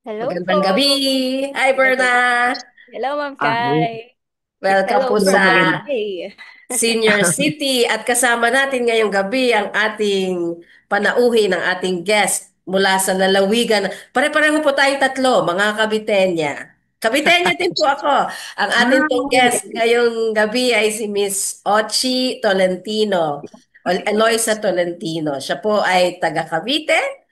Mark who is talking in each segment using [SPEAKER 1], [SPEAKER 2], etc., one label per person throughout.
[SPEAKER 1] Hello po.
[SPEAKER 2] Magandang gabi. Hi, Berna.
[SPEAKER 1] Magandang Hello, Ma'am
[SPEAKER 3] Ah,
[SPEAKER 1] Kai.
[SPEAKER 2] Welcome
[SPEAKER 1] Hello
[SPEAKER 2] po
[SPEAKER 3] hello,
[SPEAKER 1] from
[SPEAKER 2] sa
[SPEAKER 3] maganda.
[SPEAKER 1] UK.
[SPEAKER 2] Senior City at kasama natin ngayong gabi ang ating panauhi ng ating guest mula sa lalawigan. Pare-pareho po tayong tatlo, mga Kabitenya. Kabitenya din po ako. Ang ating pong
[SPEAKER 3] Okay.
[SPEAKER 2] guest ngayong gabi ay si Miss Ochi Tolentino, o Eloisa Tolentino. Siya po ay taga Cavite.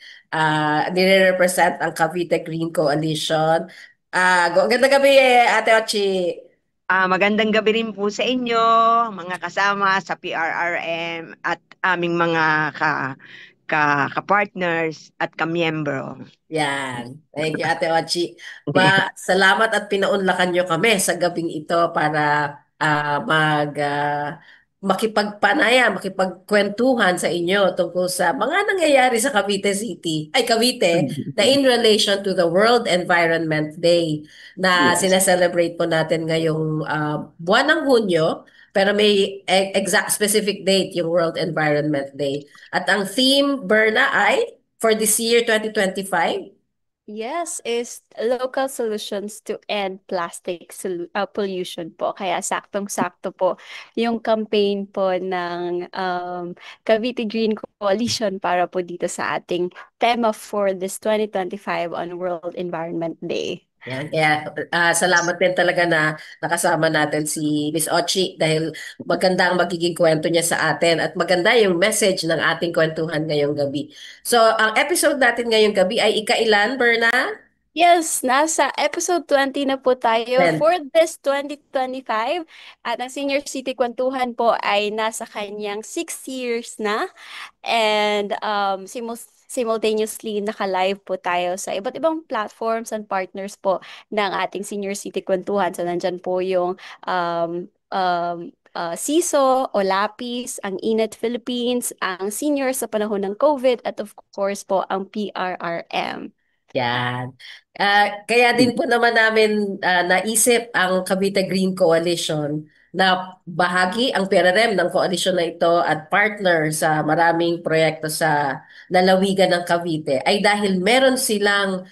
[SPEAKER 2] Nire-represent ang Cavite Green Coalition. Ganda gabi, Ate Ochi.
[SPEAKER 3] Magandang gabi rin po sa inyo, mga kasama sa PRRM at aming mga ka-partners at ka-miyembro.
[SPEAKER 2] Yan. Thank you, Ate Ochi. Salamat at pinaunlakan nyo kami sa gabing ito para makipagkwentuhan sa inyo tungkol sa mga nangyayari sa Cavite City, ay Cavite, na in relation to the World Environment Day na
[SPEAKER 3] Yes.
[SPEAKER 2] sineselebrate po natin ngayong buwan ng Hunyo, pero may exact specific date yung World Environment Day. At ang theme, Berna, ay for this year 2025.
[SPEAKER 1] Yes, is local solutions to end plastic pollution po. Kaya saktong-sakto po yung campaign po ng Cavite Green Coalition para po dito sa ating tema for this 2025 on World Environment Day.
[SPEAKER 2] Yan. Kaya salamat din talaga na nakasama natin si Miss Ochi dahil maganda ang magiging kwento niya sa atin at maganda yung message ng ating kwentuhan ngayong gabi. So, ang episode natin ngayong gabi ay ikailan, Berna?
[SPEAKER 1] Yes, nasa episode 20 na po tayo
[SPEAKER 2] Then,
[SPEAKER 1] for this 2025 at ang Senior City Kwentuhan po ay nasa kanyang 6 years na and simultaneously naka-live po tayo sa iba't ibang platforms and partners po ng ating Senior City Kwentuhan. So nandyan po yung SISO, Olapis, ang Inet Philippines, ang senior sa panahon ng COVID at of course po ang PRRM.
[SPEAKER 2] yan. Kaya din po naman namin naisip ang Cavite Green Coalition na bahagi ang PRRM ng koalisyon na ito at partner sa maraming proyekto sa lalawigan ng Cavite ay dahil meron silang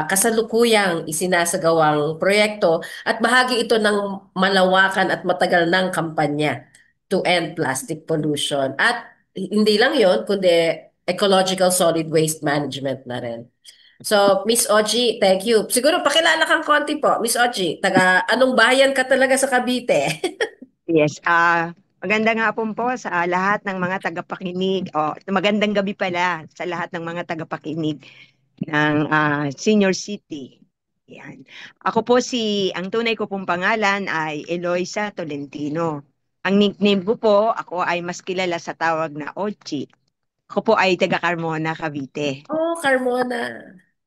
[SPEAKER 2] kasalukuyang isinasagawang proyekto at bahagi ito ng malawakan at matagal ng kampanya to end plastic pollution. At hindi lang yon kundi ecological solid waste management na rin. So, Miss Oji, thank you. Siguro pakilala kang konti po, Miss Oji. Taga anong bayan ka talaga sa Cavite?
[SPEAKER 3] Yes. Magandang hapon po sa lahat ng mga tagapakinig. Magandang gabi pala sa lahat ng mga tagapakinig ng Senior City. Yan. Ang tunay ko pong pangalan ay Eloisa Tolentino. Ang nickname ko po, ako ay mas kilala sa tawag na Ochi. Ako po ay taga Carmona, Cavite.
[SPEAKER 2] Oh, Carmona.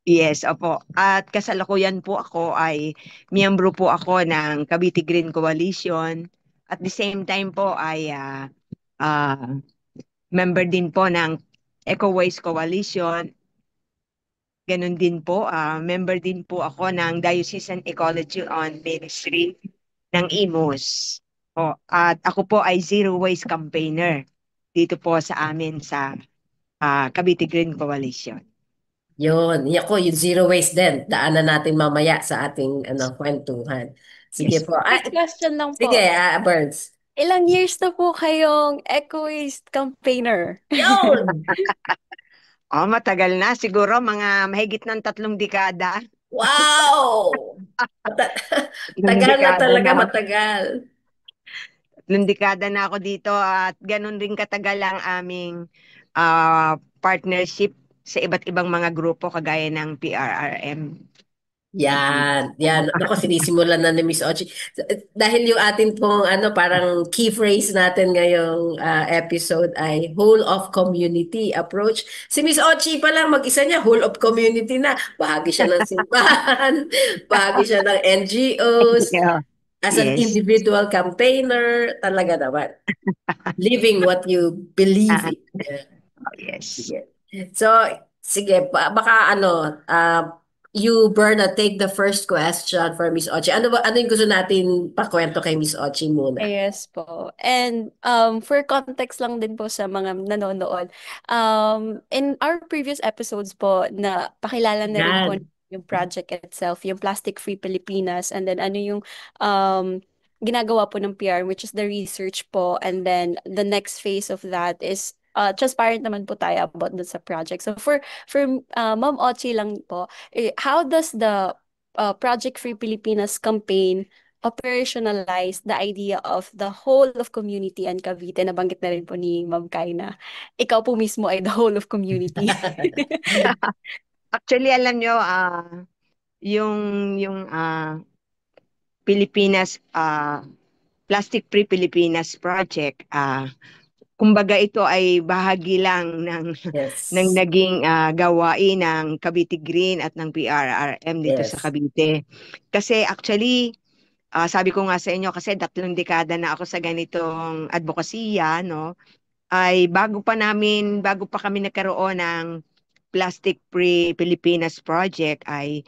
[SPEAKER 3] Yes, opo. At kasalukuyan po ako ay miyembro po ako ng Cavite Green Coalition. At the same time po ay ah, member din po ng Eco Waste Coalition. Ganun din po, member din po ako ng Diocesan Ecology on Ministry ng IMOS. At ako po ay zero waste campaigner dito po sa amin sa Cavite Green Coalition.
[SPEAKER 2] Yun, ako yung zero waste din. Daanan natin mamaya sa ating kwentuhan. Sige
[SPEAKER 3] Yes.
[SPEAKER 2] po.
[SPEAKER 1] Quick question lang
[SPEAKER 2] Sige,
[SPEAKER 1] po.
[SPEAKER 2] Burns.
[SPEAKER 1] Ilang years na po kayong eco-waste campaigner?
[SPEAKER 2] Yun!
[SPEAKER 3] Matagal na. Siguro mga mahigit ng 3 dekada.
[SPEAKER 2] Wow! Mata-
[SPEAKER 3] Tatlong
[SPEAKER 2] Tagal na
[SPEAKER 3] dekada
[SPEAKER 2] talaga,
[SPEAKER 3] na.
[SPEAKER 2] matagal.
[SPEAKER 3] 3 dekada na ako dito at ganun rin katagal ang aming partnership sa iba't ibang mga grupo kagaya ng PRRM.
[SPEAKER 2] Yan, yan. Ako, sinisimulan na ni Miss Ochi. Dahil yung atin pong parang key phrase natin ngayong episode ay whole of community approach. Si Miss Ochi pa lang mag-isa niya, whole of community na. Bahagi siya ng simbahan, bahagi siya ng NGOs,
[SPEAKER 3] Yeah.
[SPEAKER 2] as an
[SPEAKER 3] Yes.
[SPEAKER 2] individual campaigner, talaga naman. Living what you believe
[SPEAKER 3] Ah,
[SPEAKER 2] in. Yeah.
[SPEAKER 3] yes.
[SPEAKER 2] Sige. So, sige, baka you, Berna, take the first question for Miss Ochi. Ano yung gusto natin pakwento kay Miss Ochi muna?
[SPEAKER 1] Yes po. And for context lang din po sa mga nanonood, in our previous episodes po na pakilala na rin po
[SPEAKER 2] Yan.
[SPEAKER 1] yung project itself, yung Plastic Free Pilipinas, and then ano yung um, ginagawa po ng PR, which is the research po, and then the next phase of that is transparent naman po tayo about dun sa project. So for Ma'am Ochi lang po, how does the Project Free Pilipinas campaign operationalize the idea of the whole of community and Cavite? Nabanggit na rin po ni Ma'am Kai na ikaw po mismo ay the whole of community.
[SPEAKER 3] Actually, alam nyo, yung, Pilipinas, Plastic Free Pilipinas Project, kumbaga ito ay bahagi lang ng
[SPEAKER 2] Yes.
[SPEAKER 3] naging gawain ng Cavite Green at ng PRRM dito sa
[SPEAKER 2] Yes.
[SPEAKER 3] Cavite. Kasi actually, sabi ko nga sa inyo, kasi 3 dekada na ako sa ganitong advokasya, no? Ay bago pa kami nagkaroon ng Plastic Free Pilipinas Project, ay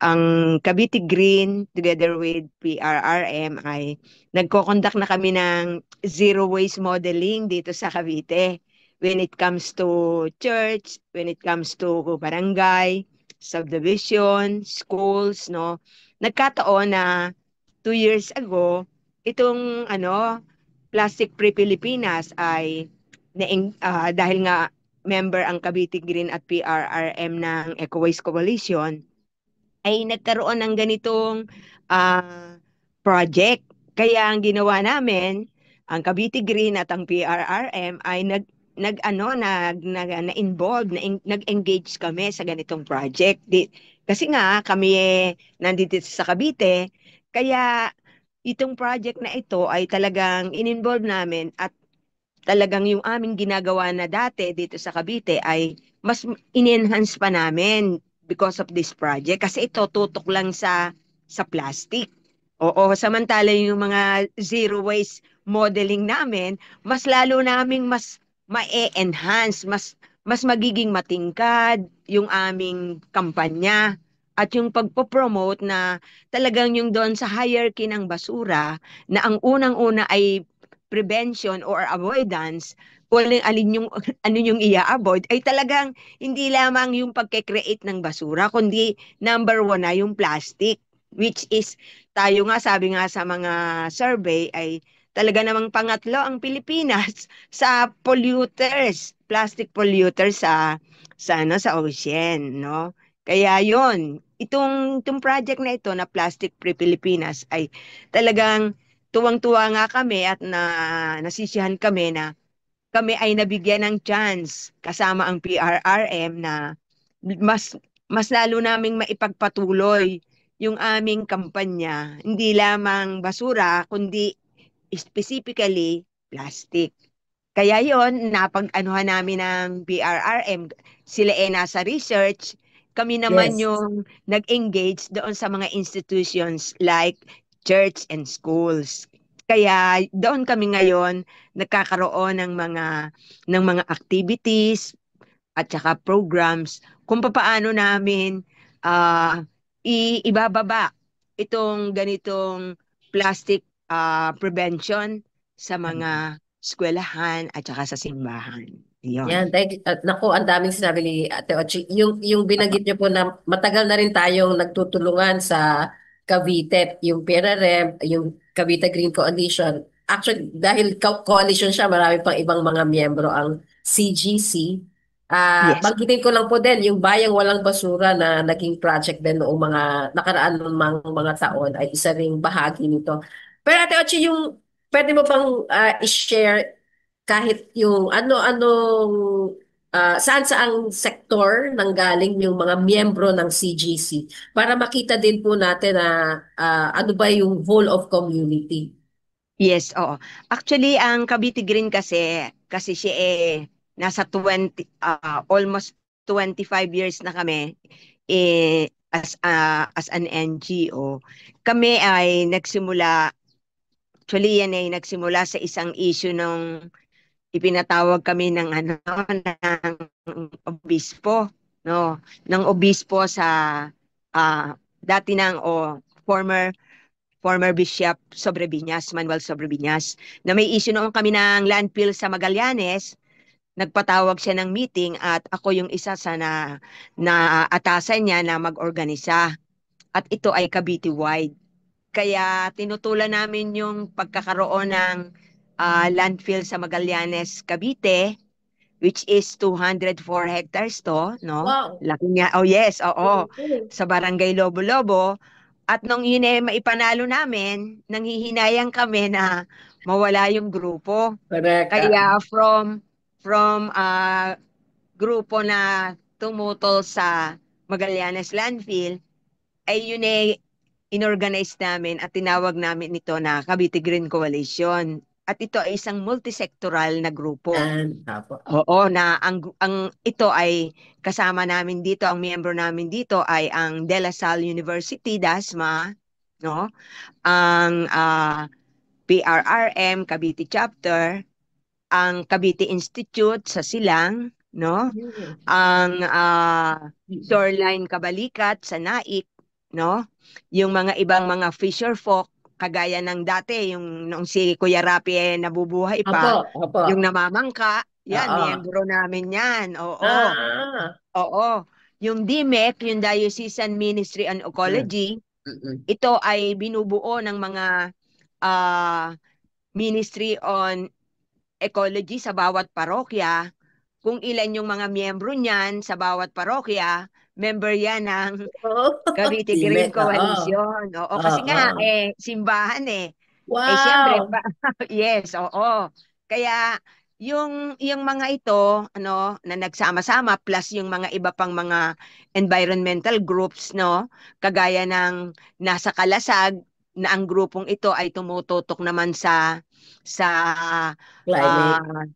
[SPEAKER 3] ang Cavite Green together with PRRM ay nagko-conduct na kami ng zero waste modeling dito sa Cavite when it comes to church, when it comes to barangay, subdivision, schools, no. Nagkataon na 2 years ago itong Plastic Free Pilipinas ay dahil nga member ang Cavite Green at PRRM ng Eco Waste Coalition, ay nagkaroon ng ganitong project. Kaya ang ginawa namin, ang Cavite Green at ang PRRM ay na-involve, nag-engage kami sa ganitong project. Kasi nga kami nandito sa Cavite, kaya itong project na ito ay talagang in-involve namin at talagang yung aming ginagawa na dati dito sa Cavite ay mas in-enhance pa namin because of this project. Kasi ito tutok lang sa plastic. Oo, samantala yung mga zero waste modeling namin, mas lalo naming mas ma-enhance, mas magiging matingkad yung aming kampanya at yung pagpo-promote na talagang yung doon sa hierarchy ng basura na ang unang-una ay prevention or avoidance, walang alin yung ano yung i-avoid ay talagang hindi lamang yung pagke-create ng basura kundi number 1 na yung plastic, which is tayo nga sabi nga sa mga survey ay talaga namang pangatlo ang Pilipinas sa polluters, plastic polluters sa ocean, no? Kaya yon, itong project na ito na Plastic Free Pilipinas ay talagang tuwang-tuwa nga kami at nasisiyahan kami na kami ay nabigyan ng chance kasama ang PRRM na mas mas lalo naming maipagpatuloy yung aming kampanya, hindi lamang basura kundi specifically plastic. Kaya yon, napag-anuhan namin ng PRRM, sila nasa research, kami naman
[SPEAKER 2] Yes.
[SPEAKER 3] yung nag-engage doon sa mga institutions like church and schools. Kaya doon kami ngayon nagkakaroon ng mga activities at saka programs kung papaano namin ah, ibababa itong ganitong plastic prevention sa mga eskwelahan at saka sa simbahan.
[SPEAKER 2] Yan,
[SPEAKER 3] Yon.
[SPEAKER 2] naku, ang daming sinabi ni Ate Ochi. Yung binanggit niyo po na matagal na rin tayong nagtutulungan sa Cavite, yung PRRM, yung Cavite Green Coalition. Actually, dahil coalition siya, marami pang ibang mga miyembro ang CGC.
[SPEAKER 3] Yes.
[SPEAKER 2] Banggitin ko lang po din, yung Bayang Walang Basura na naging project din noong mga nakaraan ng mga taon ay isa ring bahagi nito. Pero Ate Ochi, pwede mo bang i-share kahit yung ano-anong saan-saang sektor nanggaling yung mga miyembro ng CGC para makita din po natin na ano ba yung whole of community.
[SPEAKER 3] Yes, oo. Actually, ang Cavite Green kasi siya nasa almost 25 years na kami as an NGO. Kami ay actually yan ay nagsimula sa isang issue nung ipinatawag kami ng obispo, no, ng obispo sa dati ng former Bishop Sobreviñas, Manuel Sobreviñas, na may issue noon kami ng landfill sa Magallanes nagpatawag siya ng meeting at ako yung isa sa na atasan niya na mag-organisa. At ito ay Cavite-wide. Kaya tinutulan namin yung pagkakaroon ng landfill sa Magallanes, Cavite, which is 204 hectares to, no?
[SPEAKER 2] Wow.
[SPEAKER 3] Laki niya. Oh yes, oo.
[SPEAKER 2] Mhm.
[SPEAKER 3] Sa Barangay Lobo-Lobo. At nung yun maipanalo namin, nanghihinayang kami na mawala yung grupo.
[SPEAKER 2] Correct.
[SPEAKER 3] Kaya from grupo na tumutol sa Magallanes Landfill, ay yun inorganize namin at tinawag namin ito na Cavite Green Coalition. At ito ay isang multisectoral na grupo.
[SPEAKER 2] Yan. Apo.
[SPEAKER 3] Oo, na ang ito ay kasama namin dito, ang miyembro namin dito ay ang De La Salle University, DASMA, no? Ang PRRM, Cavite Chapter, ang Cavite Institute sa Silang, no?
[SPEAKER 2] Mhm.
[SPEAKER 3] Ang Shoreline Kabalikat sa Naik, no? Yung mga ibang mga fisher folk kagaya ng dati yung nung si Kuya Rapi nabubuhay
[SPEAKER 2] Opo,
[SPEAKER 3] pa,
[SPEAKER 2] opo.
[SPEAKER 3] yung namamangka, yan
[SPEAKER 2] Oo.
[SPEAKER 3] miyembro namin yan. Oo.
[SPEAKER 2] Ah.
[SPEAKER 3] Oo. Yung DMEC, yung Diocesan Ministry on
[SPEAKER 2] Mm.
[SPEAKER 3] Ecology,
[SPEAKER 2] Mm-mm.
[SPEAKER 3] ito ay binubuo ng mga ah, Ministry on Ecology sa bawat parokya. Kung ilan yung mga miyembro niyan sa bawat parokya, member yan ng
[SPEAKER 2] Oo.
[SPEAKER 3] Cavite Green
[SPEAKER 2] Timek, oo.
[SPEAKER 3] Coalition. Oo, kasi nga,
[SPEAKER 2] Oo.
[SPEAKER 3] simbahan eh. Siyempre,
[SPEAKER 2] Wow.
[SPEAKER 3] yes, oo. Kaya, yung mga ito, na nagsama-sama, plus yung mga iba pang mga environmental groups, no, kagaya ng nasa Kalasag, na ang grupong ito ay tumututok naman sa
[SPEAKER 2] Climate.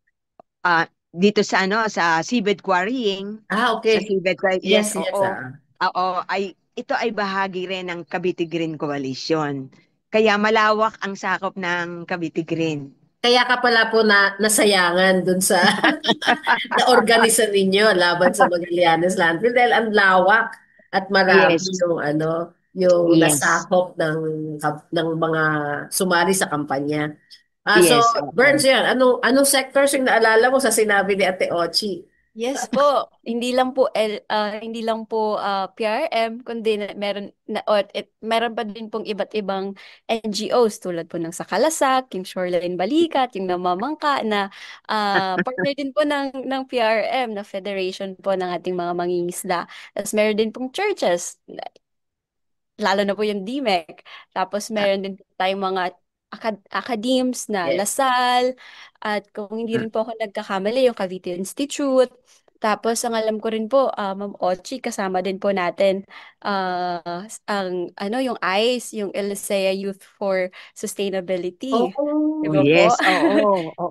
[SPEAKER 3] ah, dito sa sa seabed quarrying,
[SPEAKER 2] Ah,
[SPEAKER 3] sa
[SPEAKER 2] okay.
[SPEAKER 3] seabed quarrying, yes,
[SPEAKER 2] Yes, yes.
[SPEAKER 3] oo. Oo, ito ay bahagi rin ng Cavite Green Coalition. Kaya malawak ang sakop ng Cavite Green.
[SPEAKER 2] Kaya ka pala po nasayangan dun sa na-organisa ninyo laban sa Magallanes Landfill dahil ang lawak at marami
[SPEAKER 3] Yes,
[SPEAKER 2] yung ano, yung
[SPEAKER 3] yes,
[SPEAKER 2] nasakop ng mga sumali sa kampanya. So
[SPEAKER 3] yes, oo.
[SPEAKER 2] Burns yan, anong sectors yung naalala mo sa sinabi ni Ate Ochi?
[SPEAKER 1] Yes po, hindi lang po PRM kundi meron pa din pong iba't ibang NGOs tulad po ng Sakalasak, yung Shoreline Balikat, yung Namamangka na partner din po ng PRM na federation po ng ating mga mangingisda. Tapos meron din pong churches, lalo na po yung DMEC. Tapos
[SPEAKER 2] Ah,
[SPEAKER 1] meron din po tayong mga academes na
[SPEAKER 2] yes.
[SPEAKER 1] Lasal, at kung hindi
[SPEAKER 2] Mm.
[SPEAKER 1] rin po ako nagkakamali, yung Cavite Institute. Tapos ang alam ko rin po, Ma'am Ochi, kasama din po natin yung ICE, yung Elisea Youth for Sustainability. Di
[SPEAKER 3] Oh,
[SPEAKER 1] ba po?
[SPEAKER 3] yes, oo, oo.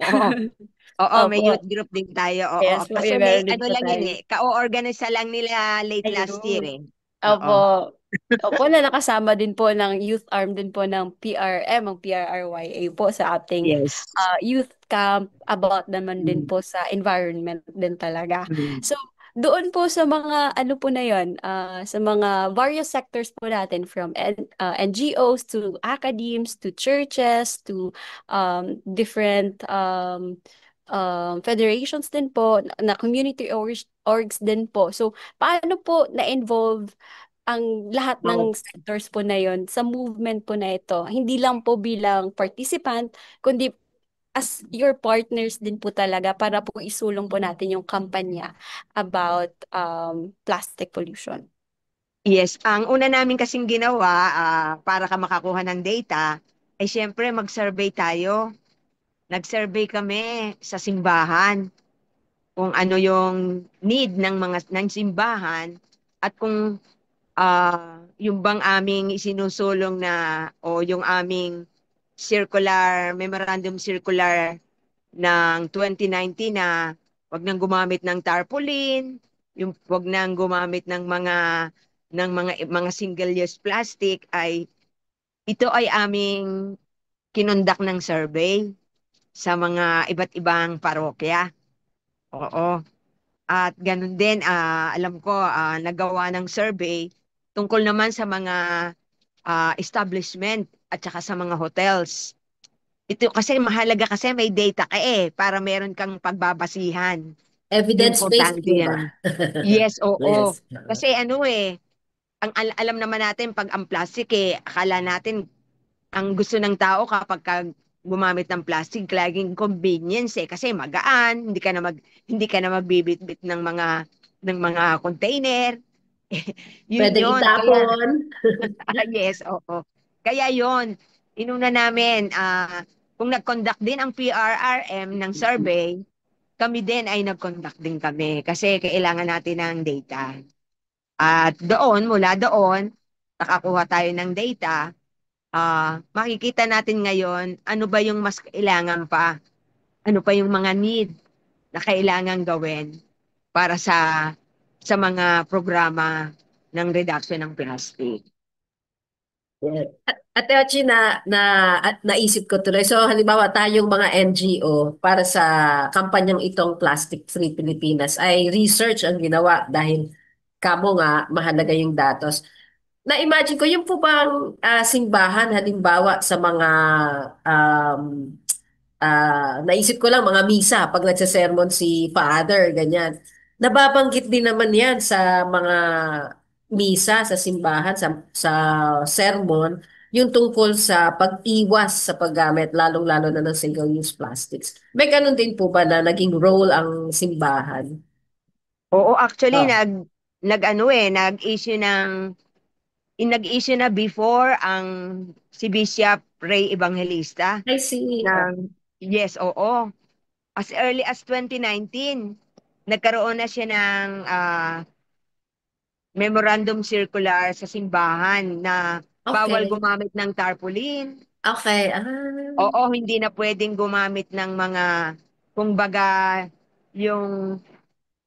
[SPEAKER 3] Oo, may
[SPEAKER 1] Opo.
[SPEAKER 3] youth group din tayo. Oo,
[SPEAKER 1] Yes po,
[SPEAKER 3] kasi may
[SPEAKER 1] meron din
[SPEAKER 3] ano
[SPEAKER 1] po
[SPEAKER 3] lang yun
[SPEAKER 1] tayo.
[SPEAKER 3] ka-o-organisa lang nila late last year
[SPEAKER 1] Ayun.
[SPEAKER 3] eh.
[SPEAKER 1] Opo.
[SPEAKER 3] Oo.
[SPEAKER 1] Opo, na nakasama din po ng youth arm din po ng PRM, ang PRRYA po sa ating
[SPEAKER 3] Yes.
[SPEAKER 1] youth camp about naman din
[SPEAKER 3] Mm.
[SPEAKER 1] po sa environment din talaga.
[SPEAKER 3] Mm.
[SPEAKER 1] So, doon po sa mga ano po na yon, sa mga various sectors po natin from NGOs to academies to churches to different federations din po na community orgs din po. So, paano po na-involve ang lahat ng sectors po na yon sa movement po na ito? Hindi lang po bilang participant, kundi as your partners din po talaga para po isulong po natin yung kampanya about plastic pollution.
[SPEAKER 3] Yes, ang una namin kasing ginawa para ka makakuha ng data ay siyempre mag-survey tayo. Nag-survey kami sa simbahan kung ano yung need ng simbahan at kung yung bang aming isinusulong na o yung aming memorandum circular ng 2019 na wag nang gumamit ng tarpaulin, yung wag nang gumamit ng mga single-use plastic ay ito ay aming kinundak ng survey sa mga iba't ibang parokya. Oo. At ganun din, alam ko, nagawa ng survey tungkol naman sa mga establishment at saka sa mga hotels. Ito kasi mahalaga kasi may data ka para meron kang pagbabasihan.
[SPEAKER 2] Evidence-based
[SPEAKER 3] Importante
[SPEAKER 2] po ba?
[SPEAKER 3] yan. Yes, oo.
[SPEAKER 2] Yes.
[SPEAKER 3] Kasi alam naman natin pag ang plastic akala natin ang gusto ng tao kapag gumamit ng plastic, laging convenience kasi magaan, hindi ka na magbibitbit ng mga container. Yun
[SPEAKER 2] Pwedeng
[SPEAKER 3] yun. Kaya
[SPEAKER 2] itapon.
[SPEAKER 3] yes, oo. Kaya yon, inuna namin, kung nag-conduct din ang PRRM ng survey, kami din ay nag-conduct din kami kasi kailangan natin ng data. At mula doon, nakakuha tayo ng data, makikita natin ngayon ano ba yung mas kailangan pa, ano pa yung mga need na kailangan gawin para sa mga programa ng reduction ng plastic.
[SPEAKER 2] Yeah. Ate Ochi, at naisip ko tuloy. So, halimbawa tayong mga NGO para sa kampanyang itong Plastic Free Pilipinas ay research ang ginawa dahil kamo nga mahalaga yung datos. Na-imagine ko, yung po bang simbahan halimbawa sa mga um, naisip ko lang mga misa pag nagsasermon si Father, ganyan. Nababanggit din naman yan sa mga misa sa simbahan, sa sermon, yung tungkol sa pag-iwas sa paggamit, lalong-lalo na ng single-use plastics. May ganun din po ba na naging role ang simbahan?
[SPEAKER 3] Oo, actually
[SPEAKER 2] Oh,
[SPEAKER 3] nag-issue na before ang si Bishop Ray Evangelista
[SPEAKER 2] I see. Oh,
[SPEAKER 3] ng yes, oo. As early as 2019, nagkaroon na siya ng memorandum circular sa simbahan na bawal
[SPEAKER 2] okay.
[SPEAKER 3] gumamit ng tarpaulin.
[SPEAKER 2] Okay. Ah,
[SPEAKER 3] Oo, hindi na pwedeng gumamit ng mga, kumbaga, yung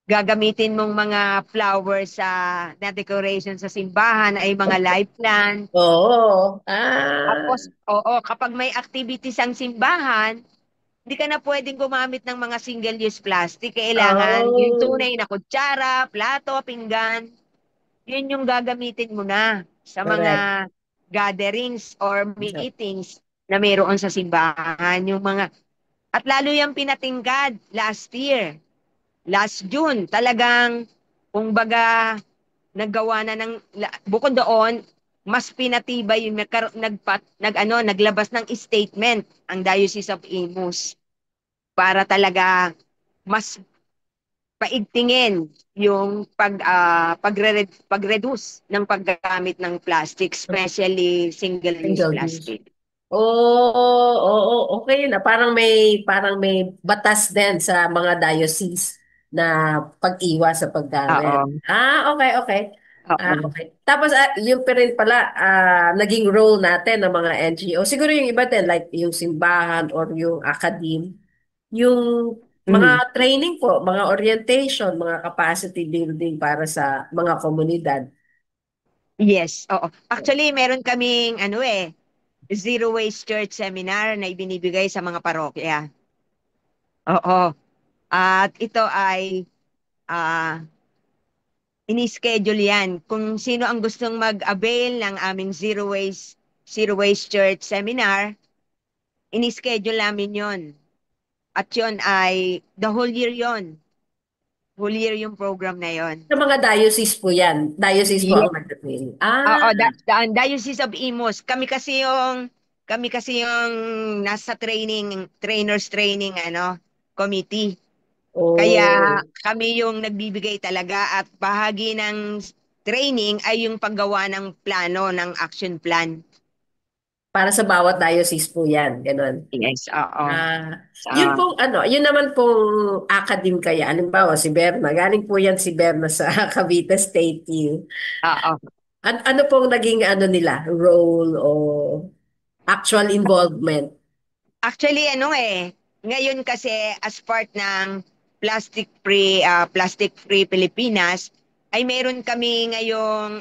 [SPEAKER 3] gagamitin mong mga flowers na decoration sa simbahan ay mga live plant.
[SPEAKER 2] oo.
[SPEAKER 3] Tapos, oo, kapag may activities ang simbahan, hindi ka na pwedeng gumamit ng mga single-use plastic. Kailangan yung
[SPEAKER 2] Oh,
[SPEAKER 3] tunay na kutsara, plato, pinggan, yun yung gagamitin mo na sa
[SPEAKER 2] correct.
[SPEAKER 3] mga gatherings or meetings na mayroon sa simbahan. At lalo yung pinatingkad last year, last June, talagang, kumbaga, naggawa na bukod doon, mas pinatibay yung naglabas ng statement ang Diocese of Imus para talaga mas paigtingin yung pagreduce ng paggamit ng plastic, especially single-use
[SPEAKER 2] Single use.
[SPEAKER 3] plastic.
[SPEAKER 2] Oo, okay na. Parang may batas din sa mga diocese na pag-iwas sa paggamit.
[SPEAKER 3] Oo.
[SPEAKER 2] Okay.
[SPEAKER 3] Oo.
[SPEAKER 2] Okay. Tapos yung pa rin pala naging role natin ng mga NGO. Siguro yung iba din like yung simbahan or yung academe, yung
[SPEAKER 3] Mm.
[SPEAKER 2] mga training po, mga orientation, mga capacity building para sa mga komunidad.
[SPEAKER 3] Yes, oo. Actually, meron kaming Zero Waste Church Seminar na ibinibigay sa mga parokya. Oo. At ito ay ah, ini-schedule yan. Kung sino ang gustong mag-avail ng aming Zero Waste Church Seminar, ini-schedule namin yon. At yon ay the whole year yon. Whole year yung program na yon.
[SPEAKER 2] Sa mga diocese po yan. Diocese po ang
[SPEAKER 3] Yes.
[SPEAKER 2] nag-train.
[SPEAKER 3] Oo, the Diocese of Imus. Kami kasi yung nasa trainers training committee. Kaya
[SPEAKER 2] Oh,
[SPEAKER 3] kami yung nagbibigay talaga at bahagi ng training ay yung paggawa ng plano ng action plan.
[SPEAKER 2] para sa bawat diocese po yan. Ganon.
[SPEAKER 3] Yes, oo.
[SPEAKER 2] Yun pong ano, yun naman pong academe kaya. Halimbawa, si Berna. Galing po yan si Berna sa Cavite State U.
[SPEAKER 3] Oo.
[SPEAKER 2] Ano pong naging ano nila, role o actual involvement?
[SPEAKER 3] Actually, ngayon kasi as part ng Plastic Free Pilipinas, ay meron kami ngayong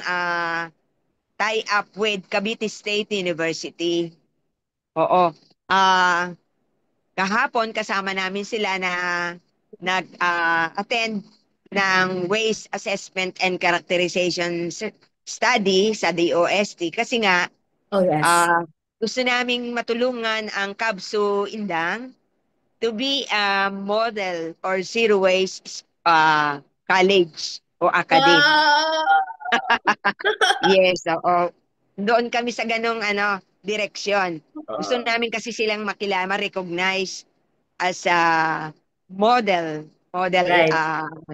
[SPEAKER 3] tie-up with Cavite State University. Oo. Ah, Kahapon kasama namin sila na nag-attend ng Waste Assessment and Characterization Study sa DOST kasi nga
[SPEAKER 2] Oh, yes.
[SPEAKER 3] ah, gusto naming matulungan ang Kabsu Indang to be a model or zero waste college o academy.
[SPEAKER 2] Wow!
[SPEAKER 3] Yes, oo. Doon kami sa ganong direksyon. Gusto
[SPEAKER 2] Oo.
[SPEAKER 3] namin kasi silang makilala, ma-recognize as a model
[SPEAKER 2] Right.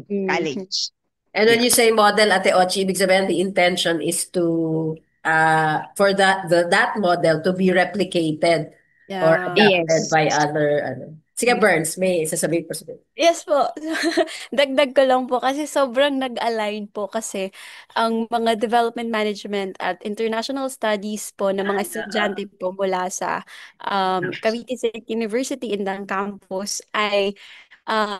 [SPEAKER 1] Mhm.
[SPEAKER 3] college.
[SPEAKER 2] And when
[SPEAKER 3] Yeah.
[SPEAKER 2] you say model, Ate Ochi, ibig sabihin the intention is to for that model to be replicated or
[SPEAKER 1] Yeah.
[SPEAKER 2] adapted
[SPEAKER 3] Yes.
[SPEAKER 2] by other Sige, Burns, may sasabihin po sabihin.
[SPEAKER 1] Yes po. Dagdag ko lang po kasi sobrang nag-align po kasi ang mga development management at international studies po ng mga estudyante po mula sa Cavite State University in the campus ay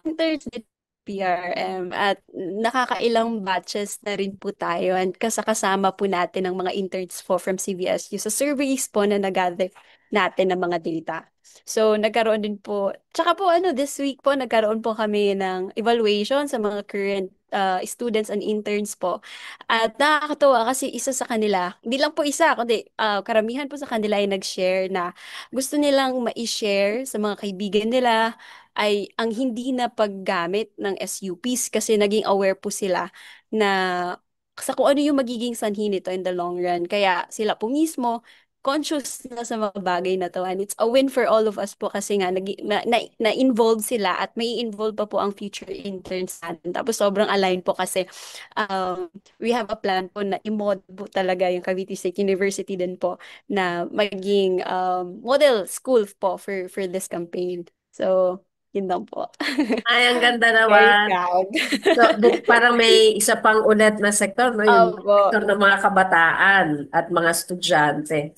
[SPEAKER 1] interns din PRM at nakakailang batches na rin po tayo and kasama po natin ang mga interns po from CVSU sa surveys po na nag-gather natin ng mga data. So, nagkaroon din po, tsaka po this week po, nagkaroon po kami ng evaluation sa mga current students and interns po. At nakakatuwa kasi isa sa kanila, hindi lang po isa, kundi karamihan po sa kanila ay nag-share na gusto nilang ma-share sa mga kaibigan nila ay ang hindi na paggamit ng SUPs kasi naging aware po sila na sa kung ano yung magiging sanhi nito in the long run. Kaya sila po mismo conscious na sa mga bagay na to and it's a win for all of us po kasi nga na-involve sila at may involve pa po ang future interns natin. Tapos sobrang align po kasi we have a plan po na i-mod po talaga yung Cavite State University din po na maging model school po for this campaign. So, yun lang po.
[SPEAKER 2] Ay, ang ganda
[SPEAKER 1] Very
[SPEAKER 2] naman.
[SPEAKER 1] proud.
[SPEAKER 2] So, parang may isa pang ulit na sektor, no? Yung
[SPEAKER 1] Opo.
[SPEAKER 2] sektor ng mga kabataan at mga estudyante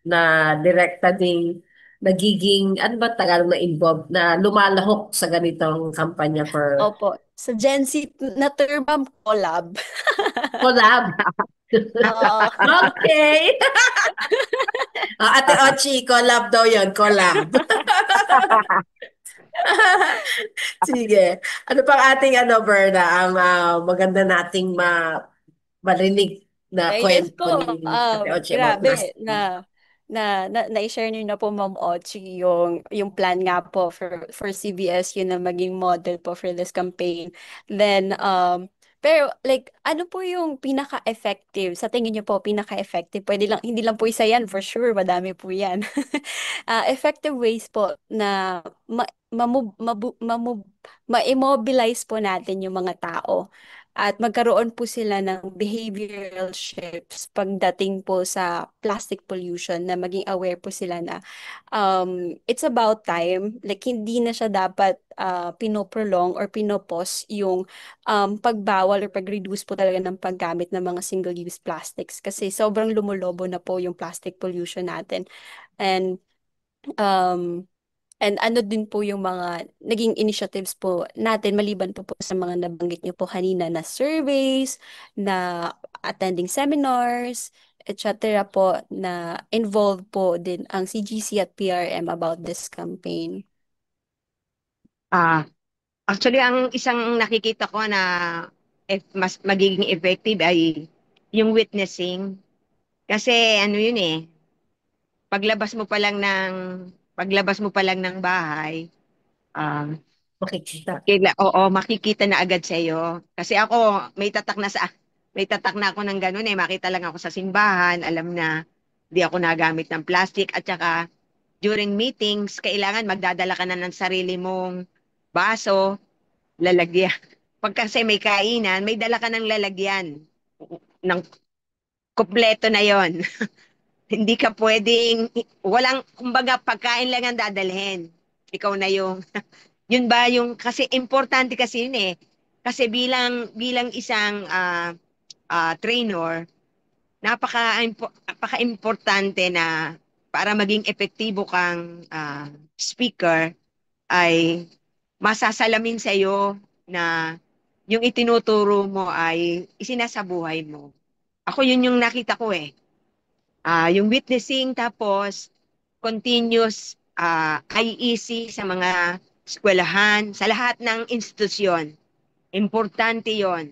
[SPEAKER 2] na direkta ding nagiging, ano ba Tagalog na involved, na lumalahok sa ganitong kampanya for
[SPEAKER 1] Opo. Sa Gen Z na term ma'am, collab.
[SPEAKER 2] collab.
[SPEAKER 1] Oo.
[SPEAKER 2] Okay. Ate Ochi, collab daw yon, collab. Sige. Ano pang ating Berna, ang maganda nating marinig na
[SPEAKER 1] Yes
[SPEAKER 2] kwento
[SPEAKER 1] po.
[SPEAKER 2] ni Ate Ochi about
[SPEAKER 1] Grabe
[SPEAKER 2] plastic.
[SPEAKER 1] na-share niyo na po Ma'am Ochi yung plan nga po for CBS yun na maging model po for this campaign. Then pero like ano po yung pinaka-effective sa tingin niyo po pinaka-effective? Pwede lang hindi lang po isa yan for sure, madami po yan. Effective ways po na ma-immobilize po natin yung mga tao at magkaroon po sila ng behavioral shifts pagdating po sa plastic pollution na maging aware po sila na it's about time. Like, hindi na siya dapat pinoprolong or pinopos yung pagbawal or pag-reduce po talaga ng paggamit ng mga single-use plastics kasi sobrang lumulobo na po yung plastic pollution natin. And um, And ano din po yung mga naging initiatives po natin maliban po sa mga nabanggit niyo po kanina na surveys, na attending seminars, etc. po na involved po din ang CGC at PRM about this campaign.
[SPEAKER 3] Ah, actually, ang isang nakikita ko na mas magiging effective ay yung witnessing. Kasi ano yun paglabas mo pa lang ng paglabas mo pa lang ng bahay, ah,
[SPEAKER 2] Makikita.
[SPEAKER 3] oo, makikita na agad sa iyo. Kasi ako, may tatak na ako ng ganun makita lang ako sa simbahan, alam na di ako nagamit ng plastic at saka during meetings, kailangan magdadala ka na ng sarili mong baso, lalagyan. Pag kasi may kainan, may dala ka ng lalagyan ng kompleto na yon. Hindi ka pwedeng, walang, kumbaga, pagkain lang ang dadalhin. Ikaw na yung, yun ba yung, kasi importante kasi yun Kasi bilang isang trainer, napaka-importante na para maging epektibo kang speaker ay masasalamin sa iyo na yung itinuturo mo ay isinasabuhay mo. Ako yun yung nakita ko yung witnessing tapos continuous IEC sa mga eskwelahan, sa lahat ng institusyon. Importante yon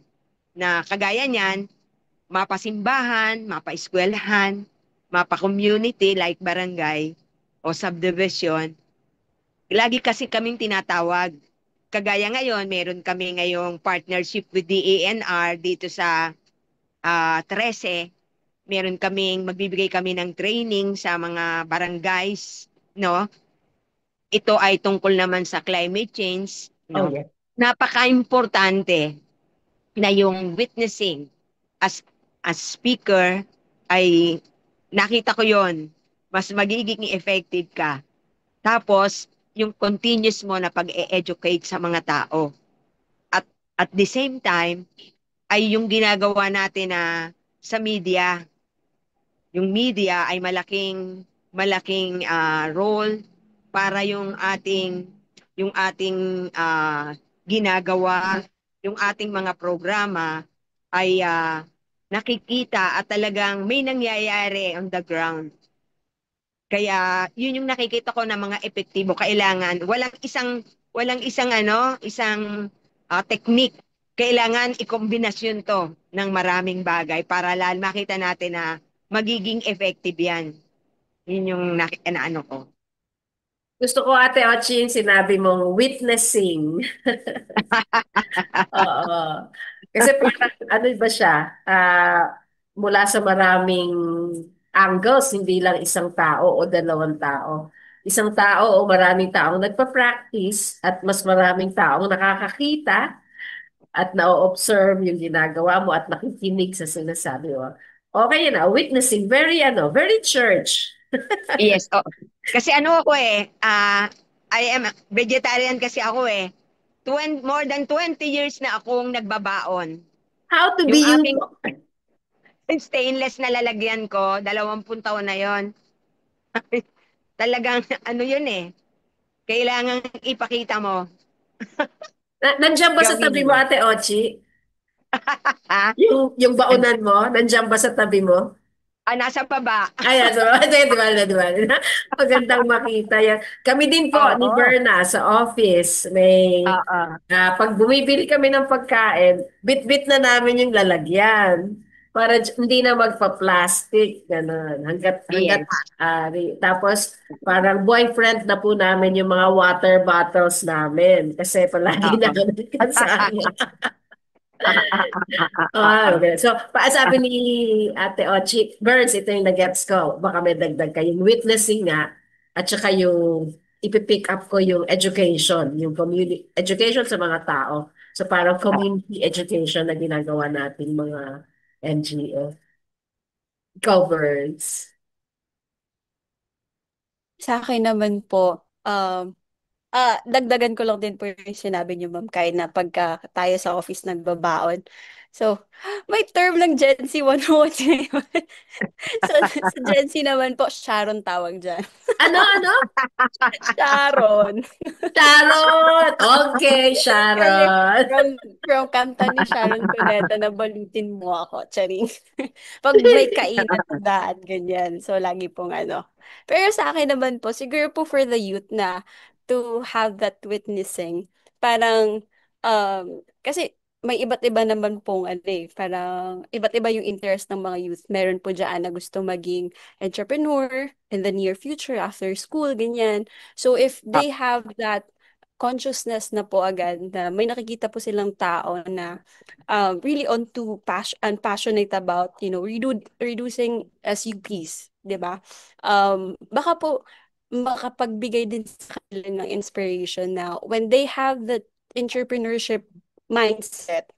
[SPEAKER 3] na kagaya niyan, mapasimbahan, mapaeskwelahan, mapa-community like barangay o subdivision, lagi kasi kaming tinatawag. Kagaya ngayon, meron kami ngayong partnership with DANR dito sa 13. Magbibigay kami ng training sa mga barangays, no? Ito ay tungkol naman sa climate change,
[SPEAKER 2] Oh,
[SPEAKER 3] no?
[SPEAKER 2] yeah.
[SPEAKER 3] Napaka-importante na yung witnessing as speaker ay nakita ko yon, mas magiging effective ka. Tapos, yung continuous mo na pag-e-educate sa mga tao. At at the same time, ay yung ginagawa natin na sa media. Yung media ay malaking role para yung ating ginagawa, yung ating mga programa ay nakikita at talagang may nangyayari on the ground. Kaya yun yung nakikita ko na mga epektibo. Kailangan walang isang technique. Kailangan ikombinasyon to ng maraming bagay para makita natin na magiging effective yan. Yun yung ano ko.
[SPEAKER 2] Gusto ko, Ate Ochi, yung sinabi mong witnessing. Oo. Kasi parang ano ba siya? Mula sa maraming angles, hindi lang isang tao o dalawang tao. Isang tao o maraming taong nagpa-practice at mas maraming taong nakakakita at na-observe yung ginagawa mo at nakikinig sa sinasabi mo. Okay yun, witnessing. Very, very church.
[SPEAKER 3] Yes, oh. Kasi ano ako I am vegetarian kasi ako eh. More than 20 years na akong nagbabaon.
[SPEAKER 2] How to
[SPEAKER 3] Yung
[SPEAKER 2] be you.
[SPEAKER 3] aking stainless na lalagyan ko, 20 taon na yon. Talagang ano yun eh. Kailangan ipakita mo.
[SPEAKER 2] Nandiyan ba sa
[SPEAKER 3] Gawin
[SPEAKER 2] tabi mo,
[SPEAKER 3] mo.
[SPEAKER 2] Ate Ochi?
[SPEAKER 3] Ha?
[SPEAKER 2] Yung baunan mo, nandiyan ba sa tabi mo?
[SPEAKER 3] Nasa baba.
[SPEAKER 2] Ayan, so, di ba? Magandang makita yan. Kami din po ni
[SPEAKER 3] Oo.
[SPEAKER 2] Berna sa office, may,
[SPEAKER 3] Oo.
[SPEAKER 2] pag bumibili kami ng pagkain, bit-bit na namin yung lalagyan. Para hindi na magpa-plastic, gano'n. Hanggat
[SPEAKER 3] Yes.
[SPEAKER 2] maaari. Tapos, parang boyfriend na po namin yung mga water bottles namin. Kasi palagi
[SPEAKER 3] Oo.
[SPEAKER 2] na kami kasama. Okay. So, sabi ni Ate Ochi, Burns, ito yung nag-gets ko. Baka may dagdag ka. Yung witnessing nga, at saka yung ipipick up ko yung education, yung community education sa mga tao. So, parang community education na ginagawa nating mga NGO. Covers.
[SPEAKER 1] Sa akin naman po, dagdagan ko lang din po yung sinabi niyo, ma'am, kahit na pagka tayo sa office nagbabaon. So, may term lang Gen Z 101 ngayon. Sa Gen Z naman po, Sharon tawag dyan.
[SPEAKER 2] Ano?
[SPEAKER 1] Sharon.
[SPEAKER 2] Sharon! Okay,
[SPEAKER 1] Kasi
[SPEAKER 2] Sharon.
[SPEAKER 1] from kanta ni Sharon Cuneta na balutin mo ako, charing. Pag may kainan sa daan, ganyan. So, lagi pong ano. Pero sa akin naman po, siguro po for the youth na to have that witnessing, parang, kasi may iba't iba naman pong ano eh, parang iba't iba yung interest ng mga youth. Meron po dyan na gusto maging entrepreneur in the near future after school, ganyan. So if they have that consciousness na po agad na may nakikita po silang tao na really on to passion and passionate about, reducing SUPs, 'di ba? Baka po makapagbigay din sa kanila ng inspiration na when they have the entrepreneurship mindset,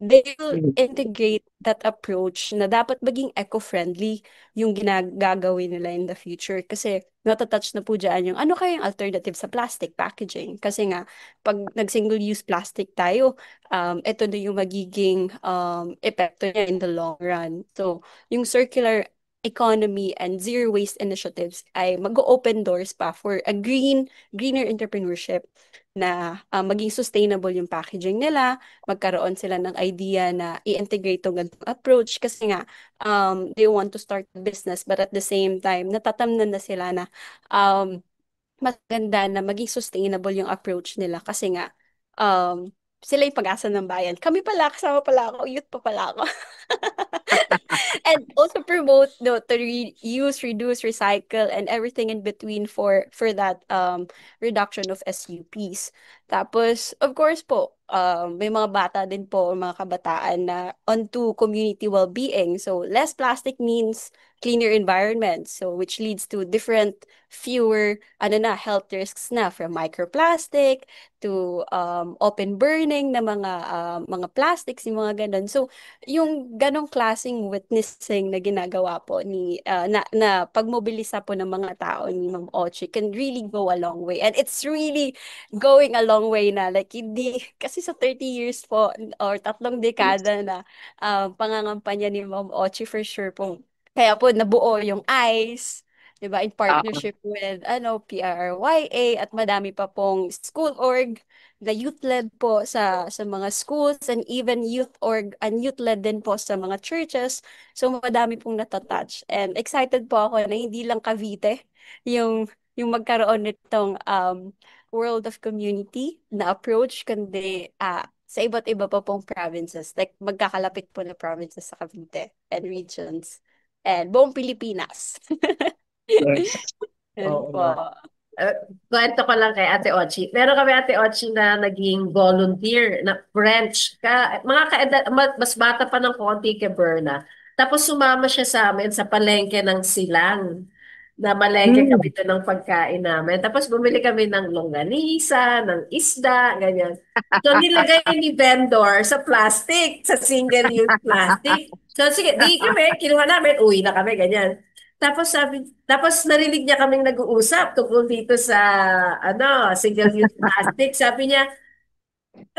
[SPEAKER 1] they will integrate that approach na dapat maging eco-friendly yung ginagagawin nila in the future. Kasi natatouch na po dyan yung ano kayang alternative sa plastic packaging. Kasi nga, pag nag-single-use plastic tayo, ito na yung magiging epekto niya in the long run. So, yung circular economy and zero waste initiatives ay mag-open doors pa for a greener entrepreneurship na maging sustainable yung packaging nila, magkaroon sila ng idea na i-integrate tong ganitong approach kasi nga they want to start a business but at the same time natatamnan na sila na um, mas ganda na maging sustainable yung approach nila kasi nga um, sila yung pag-asa ng bayan. Kami pala, kasama pala ako, youth pa pala ako. and also promote to reuse, reduce, recycle, and everything in between for that reduction of SUPs. Tapos, of course po, may mga bata din po, mga kabataan na onto community well-being. So, less plastic means cleaner environment. So, which leads to different, fewer, health risks na from microplastic to open burning na mga plastics, yung mga ganun. So, yung ganong klaseng witnessing na ginagawa po na pagmobilisa po ng mga tao ni Ma'am Ochi can really go a long way. And it's really going a long way na. Like, hindi, kasi sa 30 years po, or 3 dekada na pangangampanya ni Ma'am Ochi for sure po. Kaya po nabuo yung ICE, 'di ba, in
[SPEAKER 3] Oo.
[SPEAKER 1] partnership with PRRYA at madami pa pong school org na youth-led po sa mga schools and even youth org and youth-led din po sa mga churches. So madami pong natatouch. And excited po ako na hindi lang Cavite yung magkaroon nitong world of community na approach, kundi sa iba't iba pa pong provinces. Like magkakalapit po na provinces sa Cavite and regions. And buong Pilipinas.
[SPEAKER 3] Yes.
[SPEAKER 1] Yan
[SPEAKER 2] Oo
[SPEAKER 1] po.
[SPEAKER 2] nga. Uh, Kwento ko lang kay Ate Ochi. Meron kami Ate Ochi na naging volunteer na French. Mga kaedad, mas bata pa ng konti kay Berna. Tapos sumama siya sa amin sa palengke ng Silang. Na malengke
[SPEAKER 3] Hmm.
[SPEAKER 2] kami doon ng pagkain namin. Tapos bumili kami ng longganisa, ng isda, ganyan. So nilagay ni vendor sa plastic, sa single-use plastic. So sige, di kami, kinuha namin, uwi na kami, ganyan. Tapos narinig niya kaming nag-uusap tungkol dito sa single-use plastic. Sabi niya,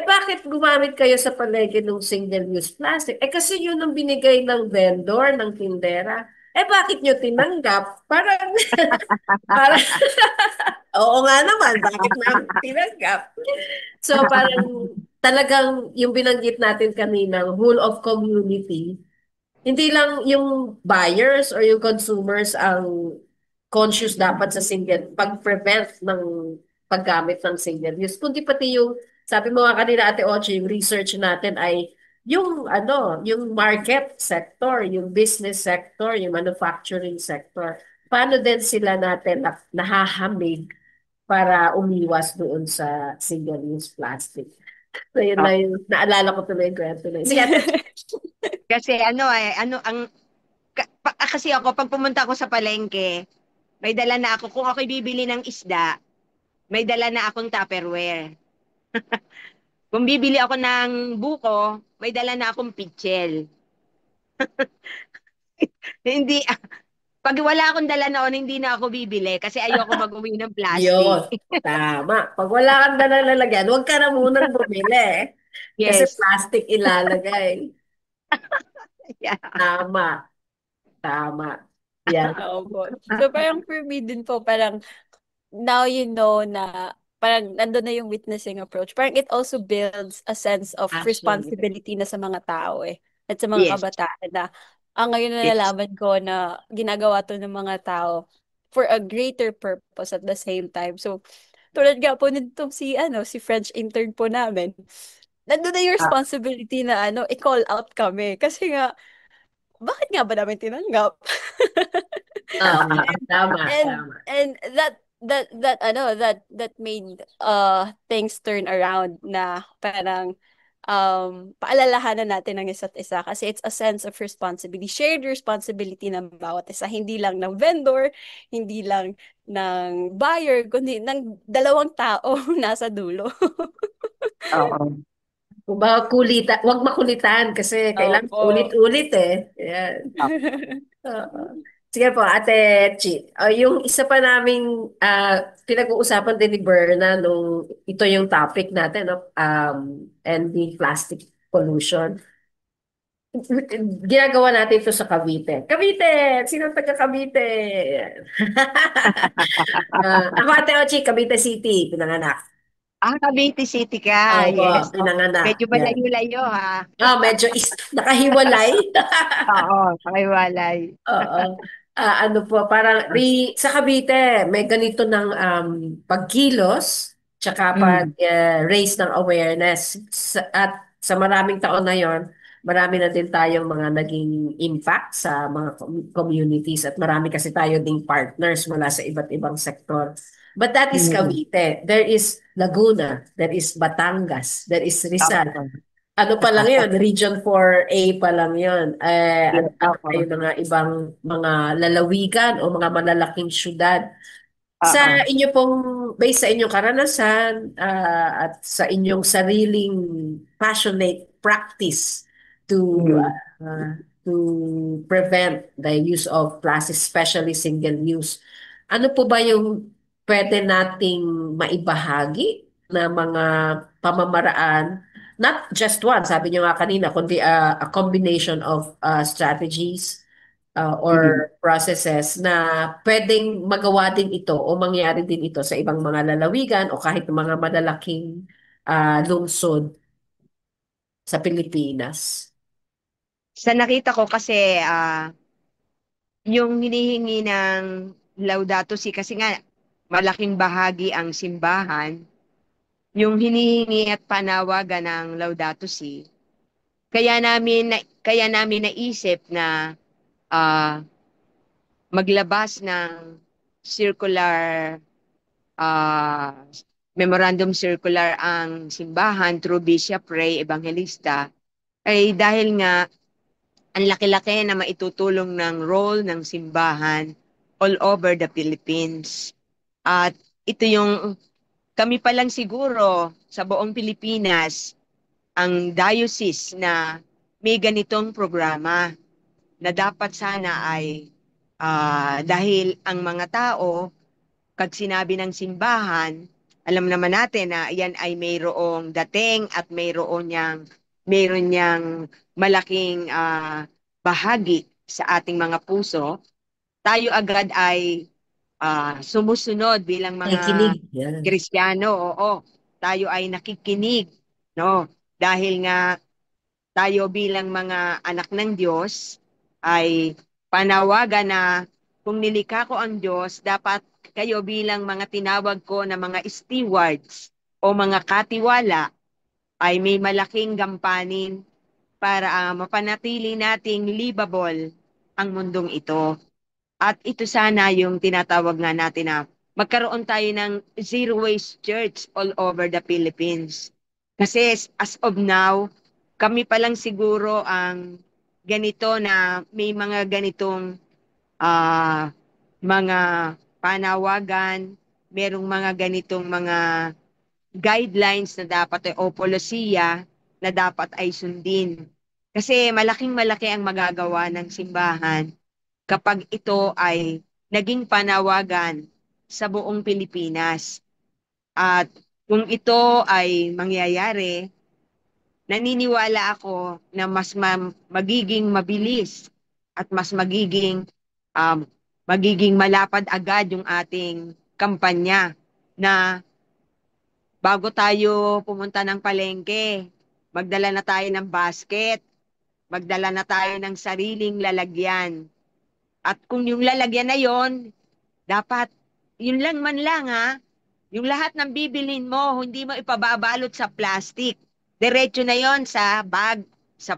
[SPEAKER 2] bakit gumamit kayo sa palengke ng single-use plastic? Kasi yun ang binigay ng vendor, ng tindera. Bakit nyo tinanggap? Parang, parang, oo nga naman, bakit namin tinanggap? So parang talagang yung binanggit natin kanina, whole of community, hindi lang yung buyers or yung consumers ang conscious dapat sa pag-prevent ng paggamit ng single use, kundi pati yung, sabi mo nga kanina Ate Ochi, yung research natin ay yung market sector, yung business sector, yung manufacturing sector. Paano din sila natin nahahamig para umiwas doon sa single-use plastic? So yun na yung, naalala ko tuloy yung kwento na yun. Sige, Ate
[SPEAKER 3] Kasi kasi ako pag pumunta ako sa palengke, may dala na ako kung ako'y bibili ng isda, may dala na akong Tupperware. Kung bibili ako ng buko, may dala na akong pitchel. Hindi pag wala akong dala noon, hindi na ako bibili kasi ayoko mag-uwi ng
[SPEAKER 2] Yun,
[SPEAKER 3] plastic.
[SPEAKER 2] tama. Pag wala kang dalang lalagyan, huwag ka na munang bumili. Kasi
[SPEAKER 3] Yes.
[SPEAKER 2] plastic ilalagay.
[SPEAKER 3] Yeah.
[SPEAKER 2] Tama, tama. Yan.
[SPEAKER 1] Oo po. So parang for me din po, parang now you know na parang nandun na yung witnessing approach. Parang it also builds a sense of
[SPEAKER 2] Actually.
[SPEAKER 1] responsibility na sa mga tao eh. At sa mga
[SPEAKER 3] Yes.
[SPEAKER 1] kabataan na ngayon na
[SPEAKER 3] Yes.
[SPEAKER 1] nalaman ko na ginagawa to ng mga tao for a greater purpose at the same time. So tulad nga po nitong si French intern po namin. Nandun na yung
[SPEAKER 3] Ah,
[SPEAKER 1] responsibility na i-call out kami. Kasi nga, bakit nga ba namin tinanggap?
[SPEAKER 2] Tama, tama,
[SPEAKER 1] and
[SPEAKER 2] tama.
[SPEAKER 1] and that made things turn around na parang paalalahanan natin ng isa't isa kasi it's a sense of responsibility, shared responsibility ng bawat isa, hindi lang ng vendor, hindi lang ng buyer, kundi ng dalawang tao nasa dulo.
[SPEAKER 3] Oo.
[SPEAKER 2] Kung baka huwag makulitan kasi kailangan
[SPEAKER 1] Opo.
[SPEAKER 2] ulit-ulit eh. Yan. Oo. Sige po, Ate Chi. Yung isa pa naming pinag-uusapan din ni Berna nung ito yung topic natin, no? And the plastic pollution. Ginagawa natin ito sa Cavite. Cavite! Sino taga Cavite? Ako, Ate Ochi, Cavite City, pinanganak.
[SPEAKER 3] Cavite City ka.
[SPEAKER 2] Opo,
[SPEAKER 3] Yes.
[SPEAKER 2] pinanganak.
[SPEAKER 3] Medyo
[SPEAKER 2] Yan.
[SPEAKER 3] malayo-layo ha.
[SPEAKER 2] Medyo nakahiwalay.
[SPEAKER 3] Oo, pakiwalay.
[SPEAKER 2] Oo. Ano po, parang sa Cavite, may ganito ng pagkilos, tsaka
[SPEAKER 3] Mm.
[SPEAKER 2] pag-raise ng awareness. At sa maraming taon na yon, marami na din tayong mga naging impact sa mga communities at marami kasi tayo ding partners mula sa iba't ibang sektor. But that is
[SPEAKER 3] Mm.
[SPEAKER 2] Cavite. There is Laguna, there is Batangas, there is Rizal.
[SPEAKER 3] Oo.
[SPEAKER 2] Ano pa lang yun, Region 4A pa lang yun.
[SPEAKER 3] Yes,
[SPEAKER 2] Ano pa
[SPEAKER 3] oo.
[SPEAKER 2] yung mga ibang mga lalawigan o mga malalaking syudad. Sa
[SPEAKER 3] Oo.
[SPEAKER 2] inyo pong, based sa inyong karanasan at sa inyong sariling passionate practice to
[SPEAKER 3] Mm.
[SPEAKER 2] to prevent the use of plastic, especially single use, ano po ba yung pwede nating maibahagi na mga pamamaraan, not just one, sabi niyo nga kanina, kundi a combination of strategies
[SPEAKER 3] Mm.
[SPEAKER 2] or processes na pwedeng magawa din ito o mangyari din ito sa ibang mga lalawigan o kahit mga malalaking lungsod sa Pilipinas.
[SPEAKER 3] Sa nakita ko kasi, yung hinihingi ng Laudato Si, kasi nga malaking bahagi ang simbahan, yung hinihingi at panawagan ng Laudato Si, kaya namin naisip na ah, maglabas ng circular, ah, memorandum circular ang simbahan through Bishop Ray Evangelista, ay dahil nga ang laki-laki na maitutulong ng role ng simbahan all over the Philippines. At ito yung kami pa lang siguro sa buong Pilipinas ang diocese na may ganitong programa na dapat sana ay dahil ang mga tao, kag sinabi ng simbahan, alam naman natin na yan ay mayroong dating at mayroon niyang malaking bahagi sa ating mga puso. Tayo agad ay sumusunod bilang mga
[SPEAKER 2] Nakikinig. Yan.
[SPEAKER 3] Kristiyano, oo. Tayo ay nakikinig, no? Dahil nga tayo bilang mga anak ng Diyos ay panawagan na kung nilikha ko ang Diyos, dapat kayo bilang mga tinawag ko na mga stewards o mga katiwala ay may malaking gampanin para mapanatili nating livable ang mundong ito. At ito sana yung tinatawag nga natin na magkaroon tayo ng zero waste church all over the Philippines. Kasi as of now, kami pa lang siguro ang ganito na may mga ganitong ah, mga panawagan, merong mga ganitong mga guidelines na dapat o polisiya na dapat ay sundin. Kasi malaking malaki ang magagawa ng simbahan kapag ito ay naging panawagan sa buong Pilipinas. At kung ito ay mangyayari, naniniwala ako na magiging mabilis at mas um, magiging malapad agad yung ating kampanya na bago tayo pumunta ng palengke, magdala na tayo ng basket, magdala na tayo ng sariling lalagyan. At kung yung lalagyan na yon, dapat yun lang man lang ha, yung lahat ng bibilin mo, hindi mo ipababalot sa plastic. Diretso na yon sa bag, sa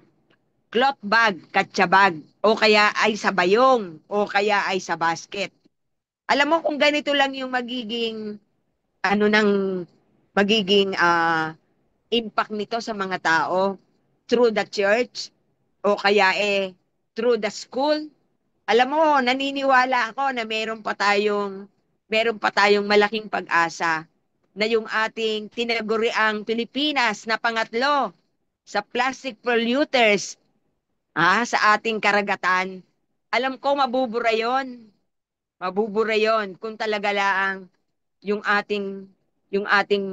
[SPEAKER 3] cloth bag, katsa bag, o kaya ay sa bayong, o kaya ay sa basket. Alam mo kung ganito lang yung magiging, ano nang, magiging impact nito sa mga tao through the church, o kaya through the school. Alam mo, naniniwala ako na meron pa tayong malaking pag-asa na yung ating tinaguriang Pilipinas na pangatlo sa plastic polluters sa ating karagatan. Alam ko mabubura yon. Mabubura yon kung talaga laang yung ating yung ating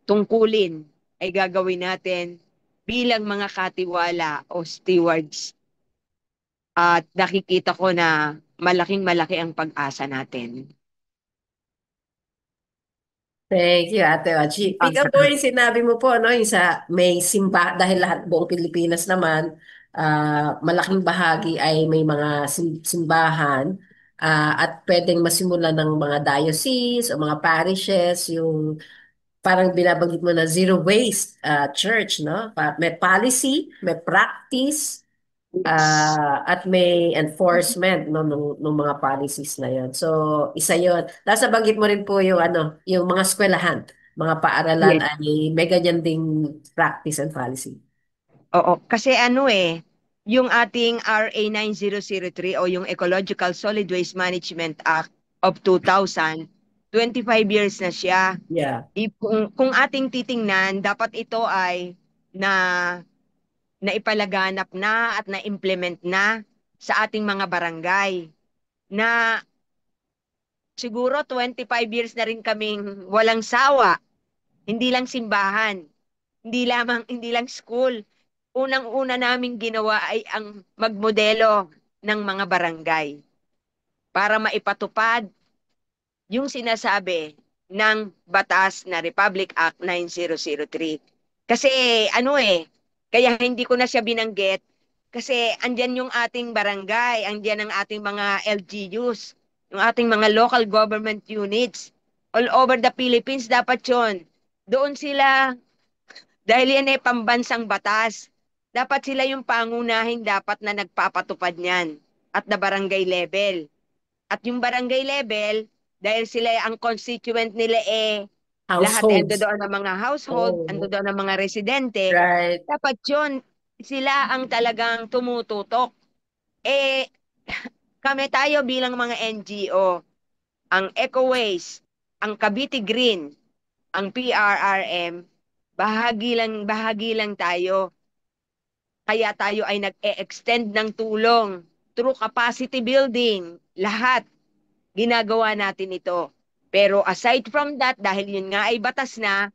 [SPEAKER 3] tungkulin ay gagawin natin bilang mga katiwala o stewards. At nakikita ko na malaking malaki ang pag-asa natin.
[SPEAKER 2] Thank you, Ate Ochi. Pick up po yung sinabi mo po, no, yung sa may simba, dahil lahat buong Pilipinas naman, malaking bahagi ay may mga simbahan at pwedeng masimulan ng mga diocese o mga parishes yung parang binabanggit mo na zero waste church, no? May policy, may practice,
[SPEAKER 3] Yes.
[SPEAKER 2] at may enforcement no nung mga policies na 'yon. So, isa 'yon. Tapos nabanggit mo rin po yung ano, yung mga eskwelahan, mga paaralan
[SPEAKER 3] Yes.
[SPEAKER 2] ay may ganyan ding practice and policy.
[SPEAKER 3] Oo, kasi ano yung ating RA 9003 o yung Ecological Solid Waste Management Act of 2000, 25 years na siya.
[SPEAKER 2] Yeah.
[SPEAKER 3] Kung ating titingnan, dapat ito ay na naipalaganap na at na-implement na sa ating mga barangay na siguro 25 years na rin kaming walang sawa, hindi lang simbahan, hindi lang school. Unang-una naming ginawa ay ang magmodelo ng mga barangay para maipatupad yung sinasabi ng batas na Republic Act 9003. Kasi ano kaya hindi ko na siya binanggit kasi andyan yung ating barangay, andyan ang ating mga LGUs, yung ating mga local government units all over the Philippines dapat yon. Doon sila, dahil yan pambansang batas, dapat sila yung pangunahing dapat na nagpapatupad niyan at the barangay level. At yung barangay level, dahil sila ang constituent nila lahat ando
[SPEAKER 2] Households.
[SPEAKER 3] doon ng mga household, ando
[SPEAKER 2] Oh,
[SPEAKER 3] doon ng mga residente,
[SPEAKER 2] right.
[SPEAKER 3] dapat yun, sila ang talagang tumututok. Eh, kami tayo bilang mga NGO, ang Eco Waste, ang Cavite Green, ang PRRM, bahagi lang tayo. Kaya tayo ay nag-e-extend ng tulong through capacity building. Lahat ginagawa natin ito. Pero aside from that, dahil yun nga ay batas na,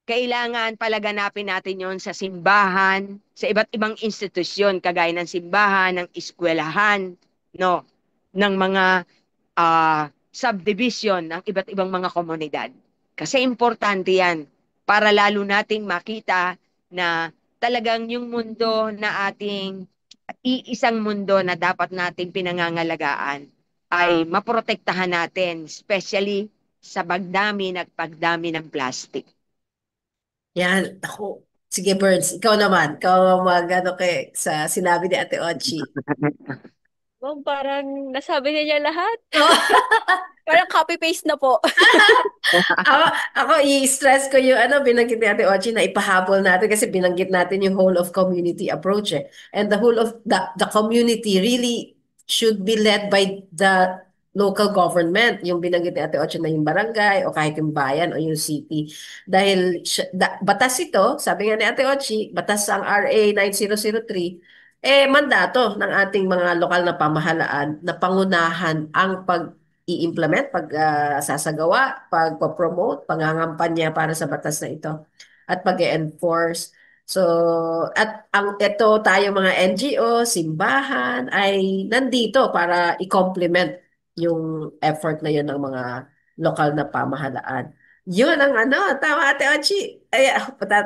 [SPEAKER 3] kailangan palaganapin natin yon sa simbahan, sa iba't ibang institusyon, kagaya ng simbahan, ng eskwelahan, no, ng mga subdivision ng iba't ibang mga komunidad. Kasi importante yan para lalo nating makita na talagang yung mundo na ating iisang mundo na dapat nating pinangangalagaan ay maprotektahan natin, especially sa pagdami ng plastic.
[SPEAKER 2] Yan, ako. Sige, Burns, ikaw naman. Ikaw mag-ano sa sinabi ni Ate Ochi.
[SPEAKER 1] Oh, parang nasabi niya lahat.
[SPEAKER 2] Oh.
[SPEAKER 1] Parang copy-paste na po.
[SPEAKER 2] Ako, ako i-stress ko yung ano, binanggit ni Ate Ochi na ipahabol natin kasi binanggit natin yung whole of community approach eh. And the whole of the community really should be led by the local government. Yung binanggit ni Ate Ochi na yung barangay o kahit yung bayan o yung city. Dahil batas ito, sabi nga ni Ate Ochi, batas ang RA 9003, mandato ng ating mga lokal na pamahalaan na pangunahan ang i-implement, sasagawa, pagpo-promote, pangangampanya para sa batas na ito at pag-enforce. So, at ang ito tayo mga NGO, simbahan ay nandito para i-complement yung effort na yun ng mga lokal na pamahalaan. Yun ang ano, tama Ate Ochi. Ay,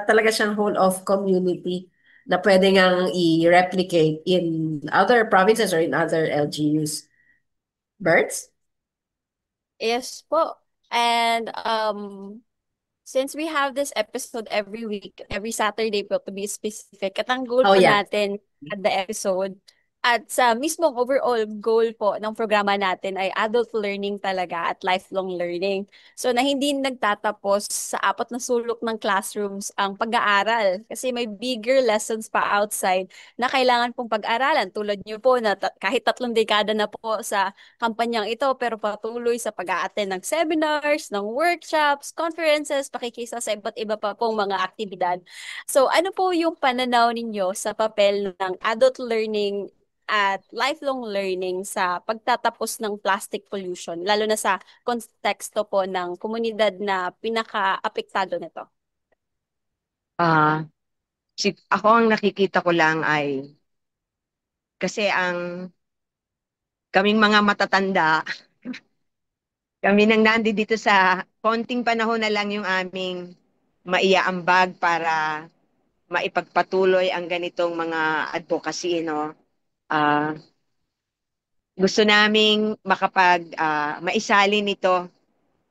[SPEAKER 2] talaga siyang whole of community na pwede ngang i-replicate in other provinces or in other LGUs. Birds?
[SPEAKER 1] Yes po. And since we have this episode every week, every Saturday po to be specific, at ang goal
[SPEAKER 2] Oh
[SPEAKER 1] po
[SPEAKER 2] yeah.
[SPEAKER 1] natin at the episode at sa mismong overall goal po ng programa natin ay adult learning talaga at lifelong learning. So na hindi nagtatapos sa apat na sulok ng classrooms ang pag-aaral kasi may bigger lessons pa outside na kailangan pong pag-aralan tulad niyo po na kahit 3 dekada na po sa kampanyang ito pero patuloy sa pag-a-attend ng seminars, ng workshops, conferences, pakikisa sa iba't iba pa pong mga aktibidad. So ano po yung pananaw ninyo sa papel ng adult learning at lifelong learning sa pagtatapos ng plastic pollution, lalo na sa konteksto po ng komunidad na pinaka-apektado nito?
[SPEAKER 3] Ako ang nakikita ko lang ay kasi ang kaming mga matatanda, kami nang nandito sa konting panahon na lang yung aming maiaambag para maipagpatuloy ang ganitong mga advocacy, no? Ah, gusto naming maisalin ito,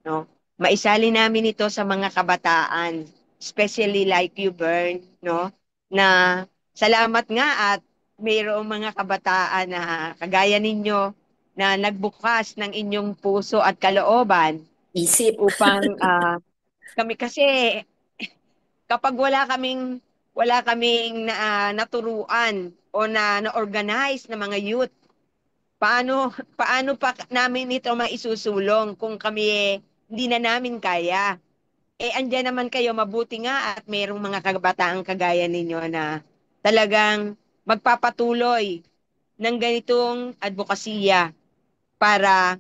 [SPEAKER 3] no? maisali namin ito sa mga kabataan, especially like you, Bern, no? Na salamat nga at mayroong mga kabataan na kagaya ninyo na nagbukas ng inyong puso at kalooban
[SPEAKER 2] Isip.
[SPEAKER 3] upang kami kasi kapag wala kaming naturuan o na-organize na mga youth, paano pa namin ito maisusulong kung kami hindi na namin kaya? Andyan naman kayo, mabuti nga at mayroong mga kabataang kagaya ninyo na talagang magpapatuloy ng ganitong advokasya para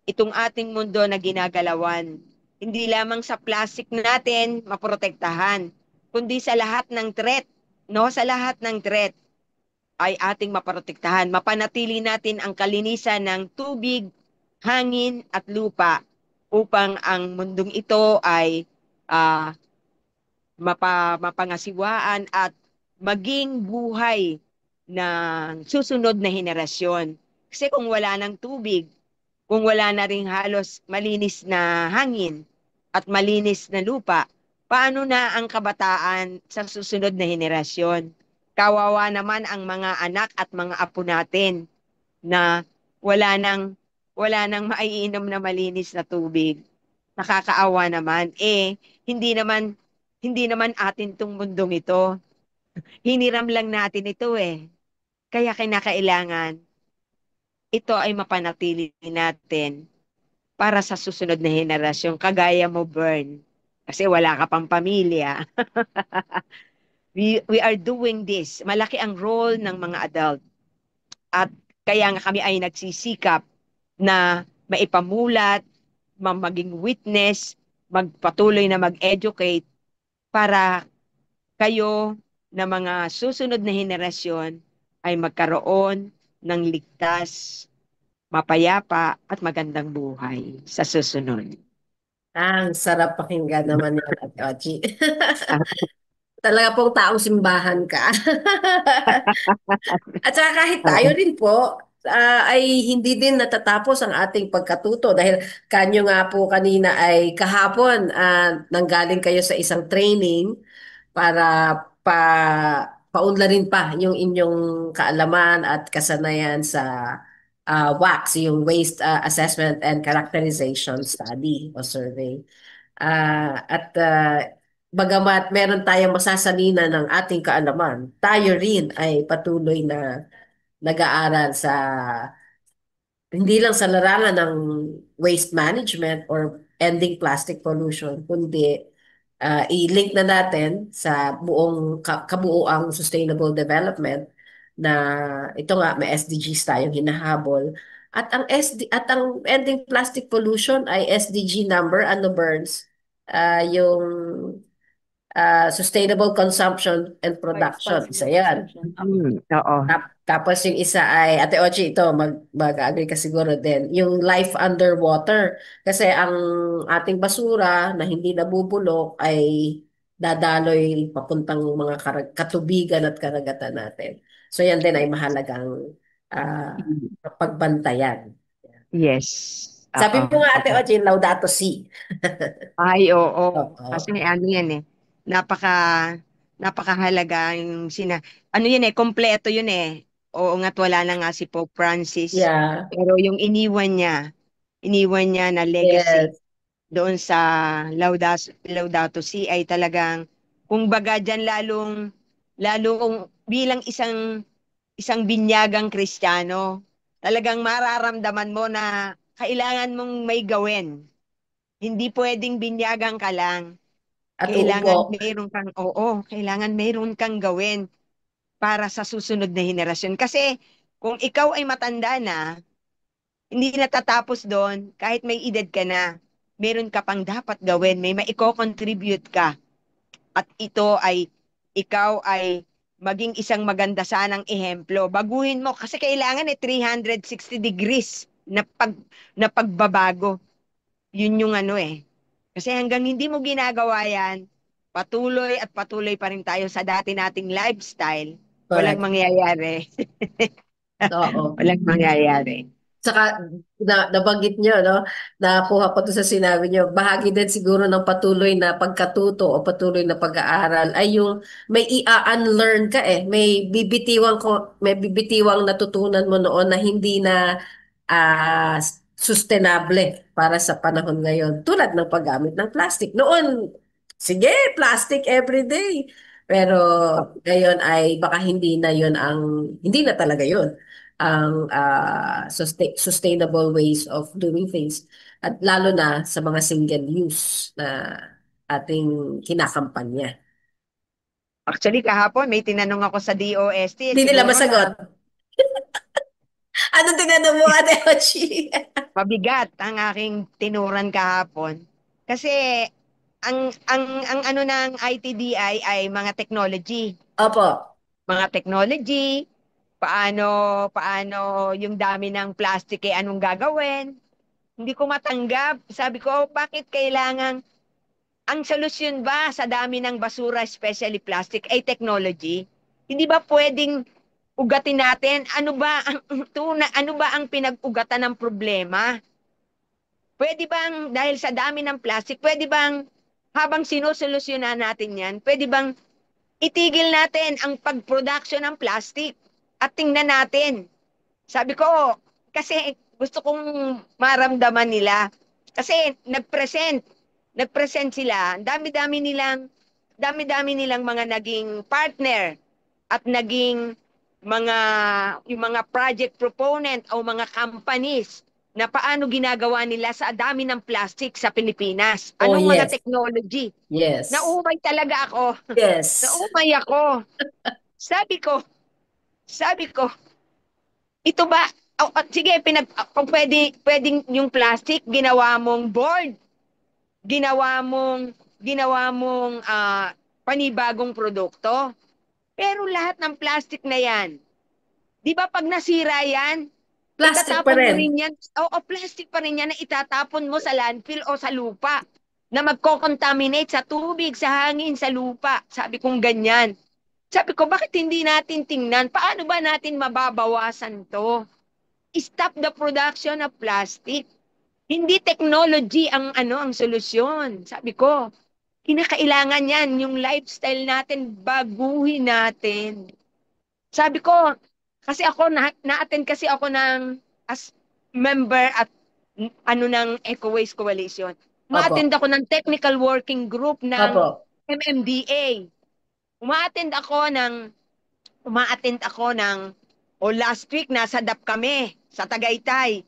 [SPEAKER 3] itong ating mundo na ginagalawan. Hindi lamang sa plastic natin maprotektahan, kundi sa lahat ng threat, no? Sa lahat ng threat ay ating maprotektahan. Mapanatili natin ang kalinisan ng tubig, hangin at lupa upang ang mundong ito ay ah, mapangasiwaan at maging buhay ng susunod na henerasyon. Kasi kung wala ng tubig, kung wala na ring halos malinis na hangin at malinis na lupa, paano na ang kabataan sa susunod na henerasyon? Kawawa naman ang mga anak at mga apo natin na wala nang wala nang maiinom na malinis na tubig. Nakakaawa naman. Hindi naman atin tong mundong ito. Hiniram lang natin ito eh. Kaya kinakailangan ito ay mapanatili natin para sa susunod na henerasyon. Kagaya mo, Bern. Kasi wala ka pang pamilya. We are doing this. Malaki ang role ng mga adult. At kaya nga kami ay nagsisikap na maipamulat, maging witness, magpatuloy na mag-educate para kayo na mga susunod na henerasyon ay magkaroon ng ligtas, mapayapa at magandang buhay sa susunod.
[SPEAKER 2] Ang sarap pakinggan naman yan, Ate Ochi.
[SPEAKER 3] Ah,
[SPEAKER 2] Talaga pong taong simbahan ka. At saka kahit tayo
[SPEAKER 3] Oo.
[SPEAKER 2] rin po, ay hindi din natatapos ang ating pagkatuto dahil kanyo nga po kanina ay kahapon nanggaling kayo sa isang training para paunlarin pa yung inyong kaalaman at kasanayan sa WACS, yung Waste Assessment and Characterization Study o Survey. Bagamat meron tayong masasalina ng ating kaalaman, tayo rin ay patuloy na nag-aaral sa hindi lang sa larangan ng waste management or ending plastic pollution, kundi i-link na natin sa buong kabuuang sustainable development na ito nga may SDGs tayong hinahabol. At ang ending plastic pollution ay SDG number ano Burns yung sustainable consumption and production. Isa
[SPEAKER 1] Responsible
[SPEAKER 2] yan.
[SPEAKER 1] consumption.
[SPEAKER 3] Oo.
[SPEAKER 2] Tapos yung isa ay, Ate Ochi, ito, mag-agree ka siguro din. Yung life underwater. Kasi ang ating basura na hindi nabubulok ay dadaloy papuntang mga katubigan at karagatan natin. So yan din ay mahalagang ah, pagbantayan.
[SPEAKER 3] Yes.
[SPEAKER 2] Sabi
[SPEAKER 3] Oo.
[SPEAKER 2] mo nga, Ate
[SPEAKER 3] Oo.
[SPEAKER 2] Ochi, Laudato Si.
[SPEAKER 3] Ay, oo. Kasi
[SPEAKER 2] Oo.
[SPEAKER 3] ano yan eh. Napaka, napakahalaga yung ano yun eh, kompleto yun eh. Oo nga't wala na nga si Pope Francis.
[SPEAKER 2] Yeah.
[SPEAKER 3] Pero yung iniwan niya na legacy
[SPEAKER 2] Yes.
[SPEAKER 3] doon sa Laudato Si ay talagang, kung baga dyan lalong bilang isang binyagang Kristiyano, talagang mararamdaman mo na kailangan mong may gawin. Hindi pwedeng binyagang ka lang.
[SPEAKER 2] At uupo.
[SPEAKER 3] Kailangan mayroon kang gawin para sa susunod na henerasyon. Kasi kung ikaw ay matanda na, hindi natatapos doon, kahit may edad ka na, meron ka pang dapat gawin, may maiko-contribute ka. At ikaw ay maging isang maganda sanang ehemplo. Baguhin mo, kasi kailangan 360 degrees na pagbabago. Yun yung ano eh. Kasi hanggang hindi mo ginagawa yan, patuloy at patuloy pa rin tayo sa dati nating lifestyle. Walang
[SPEAKER 2] Correct.
[SPEAKER 3] mangyayari.
[SPEAKER 2] Oo.
[SPEAKER 3] Walang mangyayari.
[SPEAKER 2] Saka nabanggit nyo, no? Nakuha ko to sa sinabi nyo. Bahagi din siguro ng patuloy na pagkatuto o patuloy na pag-aaral ay yung may i-unlearn ka eh. May bibitiwang natutunan mo noon na hindi na sustainable para sa panahon ngayon. Tulad ng paggamit ng plastic. Noon, sige, plastic everyday. Pero ngayon ay baka hindi na talaga yun ang sustainable ways of doing things at lalo na sa mga single use na ating kinakampanya.
[SPEAKER 3] Actually, kahapon may tinanong ako sa DOST,
[SPEAKER 2] Hindi nila
[SPEAKER 3] siguro na
[SPEAKER 2] masagot. Anong tinanong mo, Ate Ochi?
[SPEAKER 3] mabigat ang aking tinuran kahapon. Kasi ang ano ng ITDI ay mga technology.
[SPEAKER 2] Opo.
[SPEAKER 3] Mga technology, paano paano yung dami ng plastic eh anong gagawin? Hindi ko matanggap. Sabi ko, bakit kailangan ang solusyon ba sa dami ng basura, especially plastic, ay technology? Hindi ba pwedeng ugatin natin ano ba ang pinag-ugatan ng problema? Pwede bang dahil sa dami ng plastic, pwede bang habang sinusolusyonan natin 'yan, pwede bang itigil natin ang pag-production ng plastic at tingnan natin. Sabi ko, kasi gusto kong maramdaman nila. Kasi nag-present sila. Dami-dami nilang mga naging partner at naging mga yung mga project proponent o mga companies na paano ginagawa nila sa dami ng plastic sa Pilipinas.
[SPEAKER 2] Oh,
[SPEAKER 3] Anong mga
[SPEAKER 2] yes.
[SPEAKER 3] technology?
[SPEAKER 2] Yes.
[SPEAKER 3] Naumay talaga ako.
[SPEAKER 2] Yes.
[SPEAKER 3] Naumay ako. Sabi ko, sabi ko, ito ba, sige, kung pwedeng yung plastic, ginawa mong board, ginawa mong panibagong produkto. Pero lahat ng plastic na yan, di ba pag nasira yan,
[SPEAKER 2] Plastic pa
[SPEAKER 3] itatapon mo
[SPEAKER 2] rin.
[SPEAKER 3] rin yan, o plastic pa rin yan na itatapon mo sa landfill o sa lupa na magko-contaminate sa tubig, sa hangin, sa lupa. Sabi kong ganyan. Sabi ko, bakit hindi natin tingnan? Paano ba natin mababawasan to? Stop the production of plastic. Hindi technology ang solusyon. Sabi ko, kinakailangan yan, yung lifestyle natin, baguhin natin. Sabi ko, kasi ako, na-attend kasi ako as member at ng Eco Waste Coalition.
[SPEAKER 2] Opo.
[SPEAKER 3] Ma-attend ako ng technical working group ng
[SPEAKER 2] Opo.
[SPEAKER 3] MMDA. Uma-attend ako ng o last week nasa DAP kami sa Tagaytay.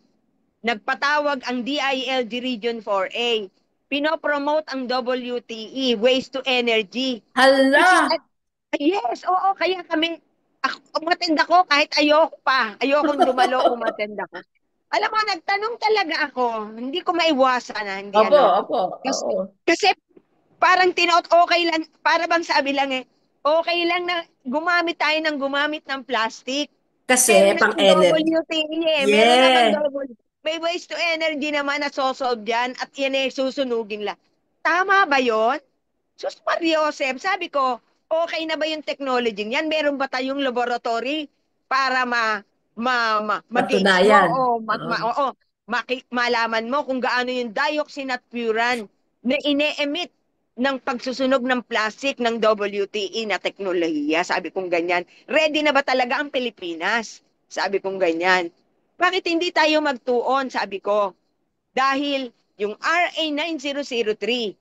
[SPEAKER 3] Nagpatawag ang DILG Region 4A. Pinopromote ang WTE, Waste to Energy. Which is,
[SPEAKER 2] Hala!
[SPEAKER 3] yes, oo, kaya kami, umatend ako kahit ayoko pa. Ayokong dumalo, umatend ako. Alam mo, nagtanong talaga ako. Hindi ko maiwasan na, hindi
[SPEAKER 2] Opo,
[SPEAKER 3] ano.
[SPEAKER 2] opo,
[SPEAKER 3] Kasi,
[SPEAKER 2] oo.
[SPEAKER 3] kasi parang okay lang, para bang sabi lang okay lang na gumamit ng plastic.
[SPEAKER 2] Kasi
[SPEAKER 3] Meron namang
[SPEAKER 2] pang-energy.
[SPEAKER 3] WTE meron namang
[SPEAKER 2] Yeah.
[SPEAKER 3] may waste to energy naman na sosolve yan at yan susunugin lang. Tama ba yon? Sus Mariosep, sabi ko, okay na ba yung technology yan? Meron ba tayong laboratory para ma-gauge mo
[SPEAKER 2] Patunayan. Oo.
[SPEAKER 3] malaman mo kung gaano yung dioxin at furan na ine-emit ng pagsusunog ng plastic ng WTE na teknolohiya. Sabi kong ganyan. Ready na ba talaga ang Pilipinas? Sabi kong ganyan. Bakit hindi tayo magtuon? Sabi ko. Dahil yung RA 9003,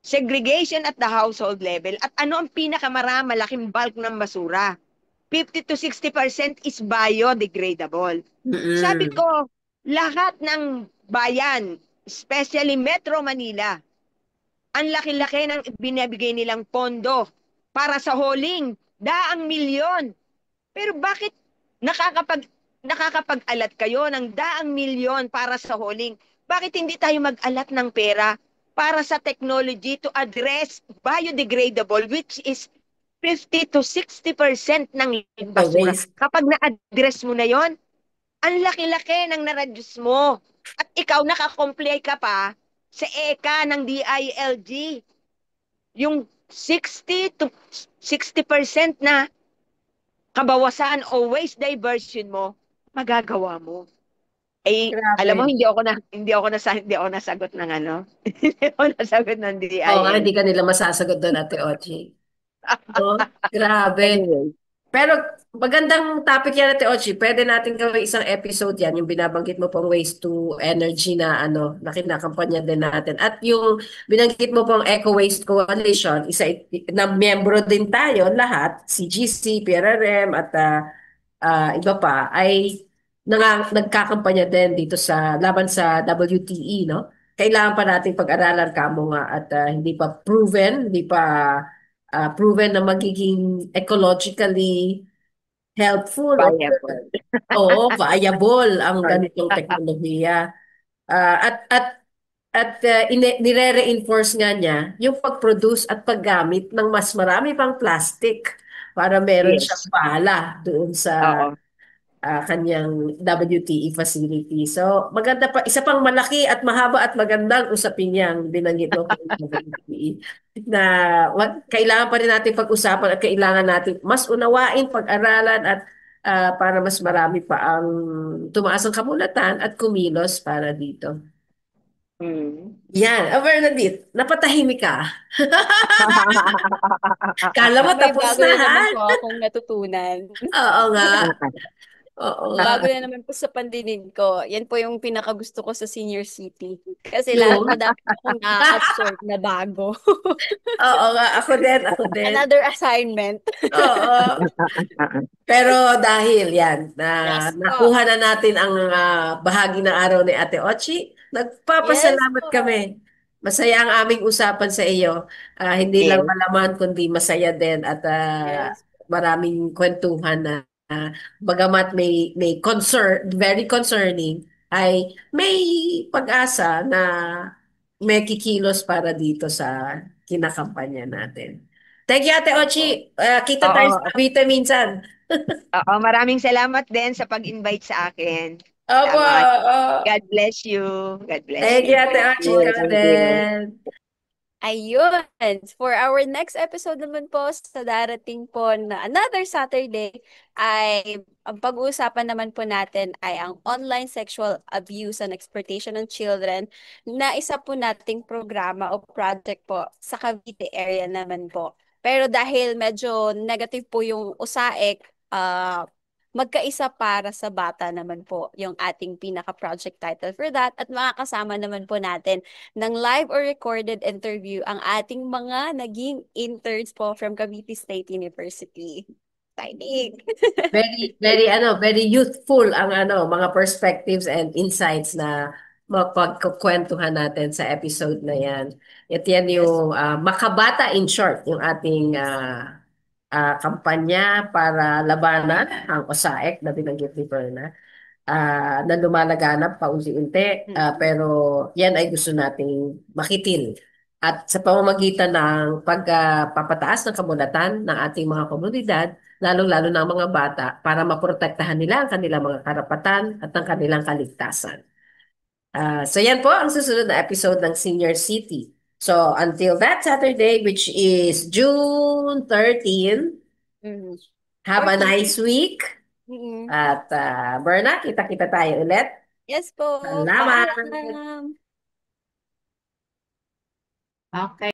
[SPEAKER 3] segregation at the household level, at ano ang pinakamalaking bulk ng basura? 50 to 60% is biodegradable. Sabi
[SPEAKER 2] Mm-mm.
[SPEAKER 3] ko, lahat ng bayan, especially Metro Manila, ang laki-laki ng binibigay nilang pondo para sa hauling, daang milyon. Pero bakit nakakapag nakakapag-alat kayo ng daang milyon para sa hauling? Bakit hindi tayo mag-alat ng pera para sa technology to address biodegradable, which is 50 to 60% ng
[SPEAKER 2] The
[SPEAKER 3] basura?
[SPEAKER 2] waste.
[SPEAKER 3] Kapag na-address mo na yon, ang laki-laki ng na-reduce mo. At ikaw nakakomply ka pa sa ECA ng DILG. Yung 60 to 60% na kabawasan o waste diversion mo, magagawa mo. Alam mo
[SPEAKER 2] Grabe.
[SPEAKER 3] hindi ako nasagot ng ano. Hindi ako nasagot ng
[SPEAKER 2] Oo nga,
[SPEAKER 3] DIL.
[SPEAKER 2] hindi ka nila masasagot doon, Ate Ochi. No? Grabe.
[SPEAKER 3] Anyway,
[SPEAKER 2] Pero magandang topic yan, Ate Ochi. Pwede natin gawin isang episode yan, yung binabanggit mo pong waste to energy na ano, na kinakampanya din natin. At yung binanggit mo pong Eco Waste Coalition, na miyembro din tayo lahat, CGC, PRRM at iba pa, ay nagkakampanya din dito sa laban sa WTE, no? Kailangan pa nating pag-aralan kamo nga at hindi pa proven na magiging ecologically helpful o
[SPEAKER 3] viable.
[SPEAKER 2] oo, viable ang
[SPEAKER 3] Sorry.
[SPEAKER 2] ganitong teknolohiya. At nire-reinforce nga niya yung pag-produce at paggamit ng mas marami pang plastic para meron siyang
[SPEAKER 3] Yes.
[SPEAKER 2] pala doon sa
[SPEAKER 3] Oo.
[SPEAKER 2] kanyang WTE facility. So, maganda pa, isa pang malaki at mahaba at magandang usapin yang binanggit mo kay WTE na kailangan pa rin natin pag-usapan at kailangan natin mas unawain, pag-aralan at para mas marami pa ang tumaas ang kamulatan at kumilos para dito.
[SPEAKER 3] Mm.
[SPEAKER 2] Yan, Bernadette, napatahimik ka. Kala mo
[SPEAKER 1] May
[SPEAKER 2] tapos
[SPEAKER 1] bago
[SPEAKER 2] na
[SPEAKER 1] na
[SPEAKER 2] ha?
[SPEAKER 1] naman po akong natutunan.
[SPEAKER 2] Oo nga. Oo nga.
[SPEAKER 1] Bago na naman po sa pandinig ko. Yan po yung pinakagusto ko sa senior city. Kasi lahat
[SPEAKER 2] Yung?
[SPEAKER 1] madami akong na-absorb na bago.
[SPEAKER 2] Oo nga, ako din, ako din.
[SPEAKER 1] Another assignment.
[SPEAKER 2] Oo. Pero dahil yan,
[SPEAKER 1] Yes po.
[SPEAKER 2] nakuha na natin ang bahagi ng araw ni Ate Ochi,
[SPEAKER 1] Yes
[SPEAKER 2] nagpapasalamat
[SPEAKER 1] po.
[SPEAKER 2] kami. Masaya ang aming usapan sa iyo. Hindi lang
[SPEAKER 3] Yes.
[SPEAKER 2] malaman, kundi masaya din at
[SPEAKER 1] Yes.
[SPEAKER 2] maraming kwentuhan na bagamat may very concerning, ay may pag-asa na may kikilos para dito sa kinakampanya natin. Thank you, Ate
[SPEAKER 1] Opo.
[SPEAKER 2] Ochi. Kita tayo sa
[SPEAKER 3] Oo.
[SPEAKER 2] Cavite minsan.
[SPEAKER 3] Oo, maraming salamat din sa pag-invite sa akin.
[SPEAKER 2] Opo,
[SPEAKER 3] Salamat.
[SPEAKER 2] oo.
[SPEAKER 3] God bless you. God bless
[SPEAKER 2] Thank
[SPEAKER 3] you.
[SPEAKER 2] you,
[SPEAKER 1] Thank
[SPEAKER 2] Ate
[SPEAKER 1] you
[SPEAKER 2] Ochi.
[SPEAKER 3] Yeah,
[SPEAKER 1] po.
[SPEAKER 2] Ikaw
[SPEAKER 3] thank you.
[SPEAKER 2] din.
[SPEAKER 1] Ayun. For our next episode naman po sa darating po na another Saturday ay ang pag-uusapan naman po natin ay ang online sexual abuse and exploitation ng children na isa po nating programa o project po sa Cavite area naman po. Pero dahil medyo negative po yung USAIC, magkaisa para sa bata naman po yung ating pinaka-project title for that at makakasama naman po natin ng live or recorded interview ang ating mga naging interns po from Cavite State University. Exciting!
[SPEAKER 2] Very youthful ang mga perspectives and insights na mapagkukwentuhan natin sa episode na yan. At yan
[SPEAKER 1] Yes.
[SPEAKER 2] yung Makabata in short, yung ating kampanya para labanan ang OSAEC na binanggit ni Perna na lumalaganap paunti-unti pero yan ay gusto nating makitil. At sa pamamagitan ng pagpapataas ng kabulatan ng ating mga komunidad, lalong-lalo ng mga bata, para maprotektahan nila ang kanilang mga karapatan at ang kanilang kaligtasan. So yan po ang susunod na episode ng Senior City. So until that Saturday, which is June 13,
[SPEAKER 1] Mm.
[SPEAKER 2] have a
[SPEAKER 1] 14.
[SPEAKER 2] nice week.
[SPEAKER 1] Mm.
[SPEAKER 2] At Berna, kita-kita tayo ulit.
[SPEAKER 1] Yes po.
[SPEAKER 2] Salamat!
[SPEAKER 1] Paalam!
[SPEAKER 2] Okay.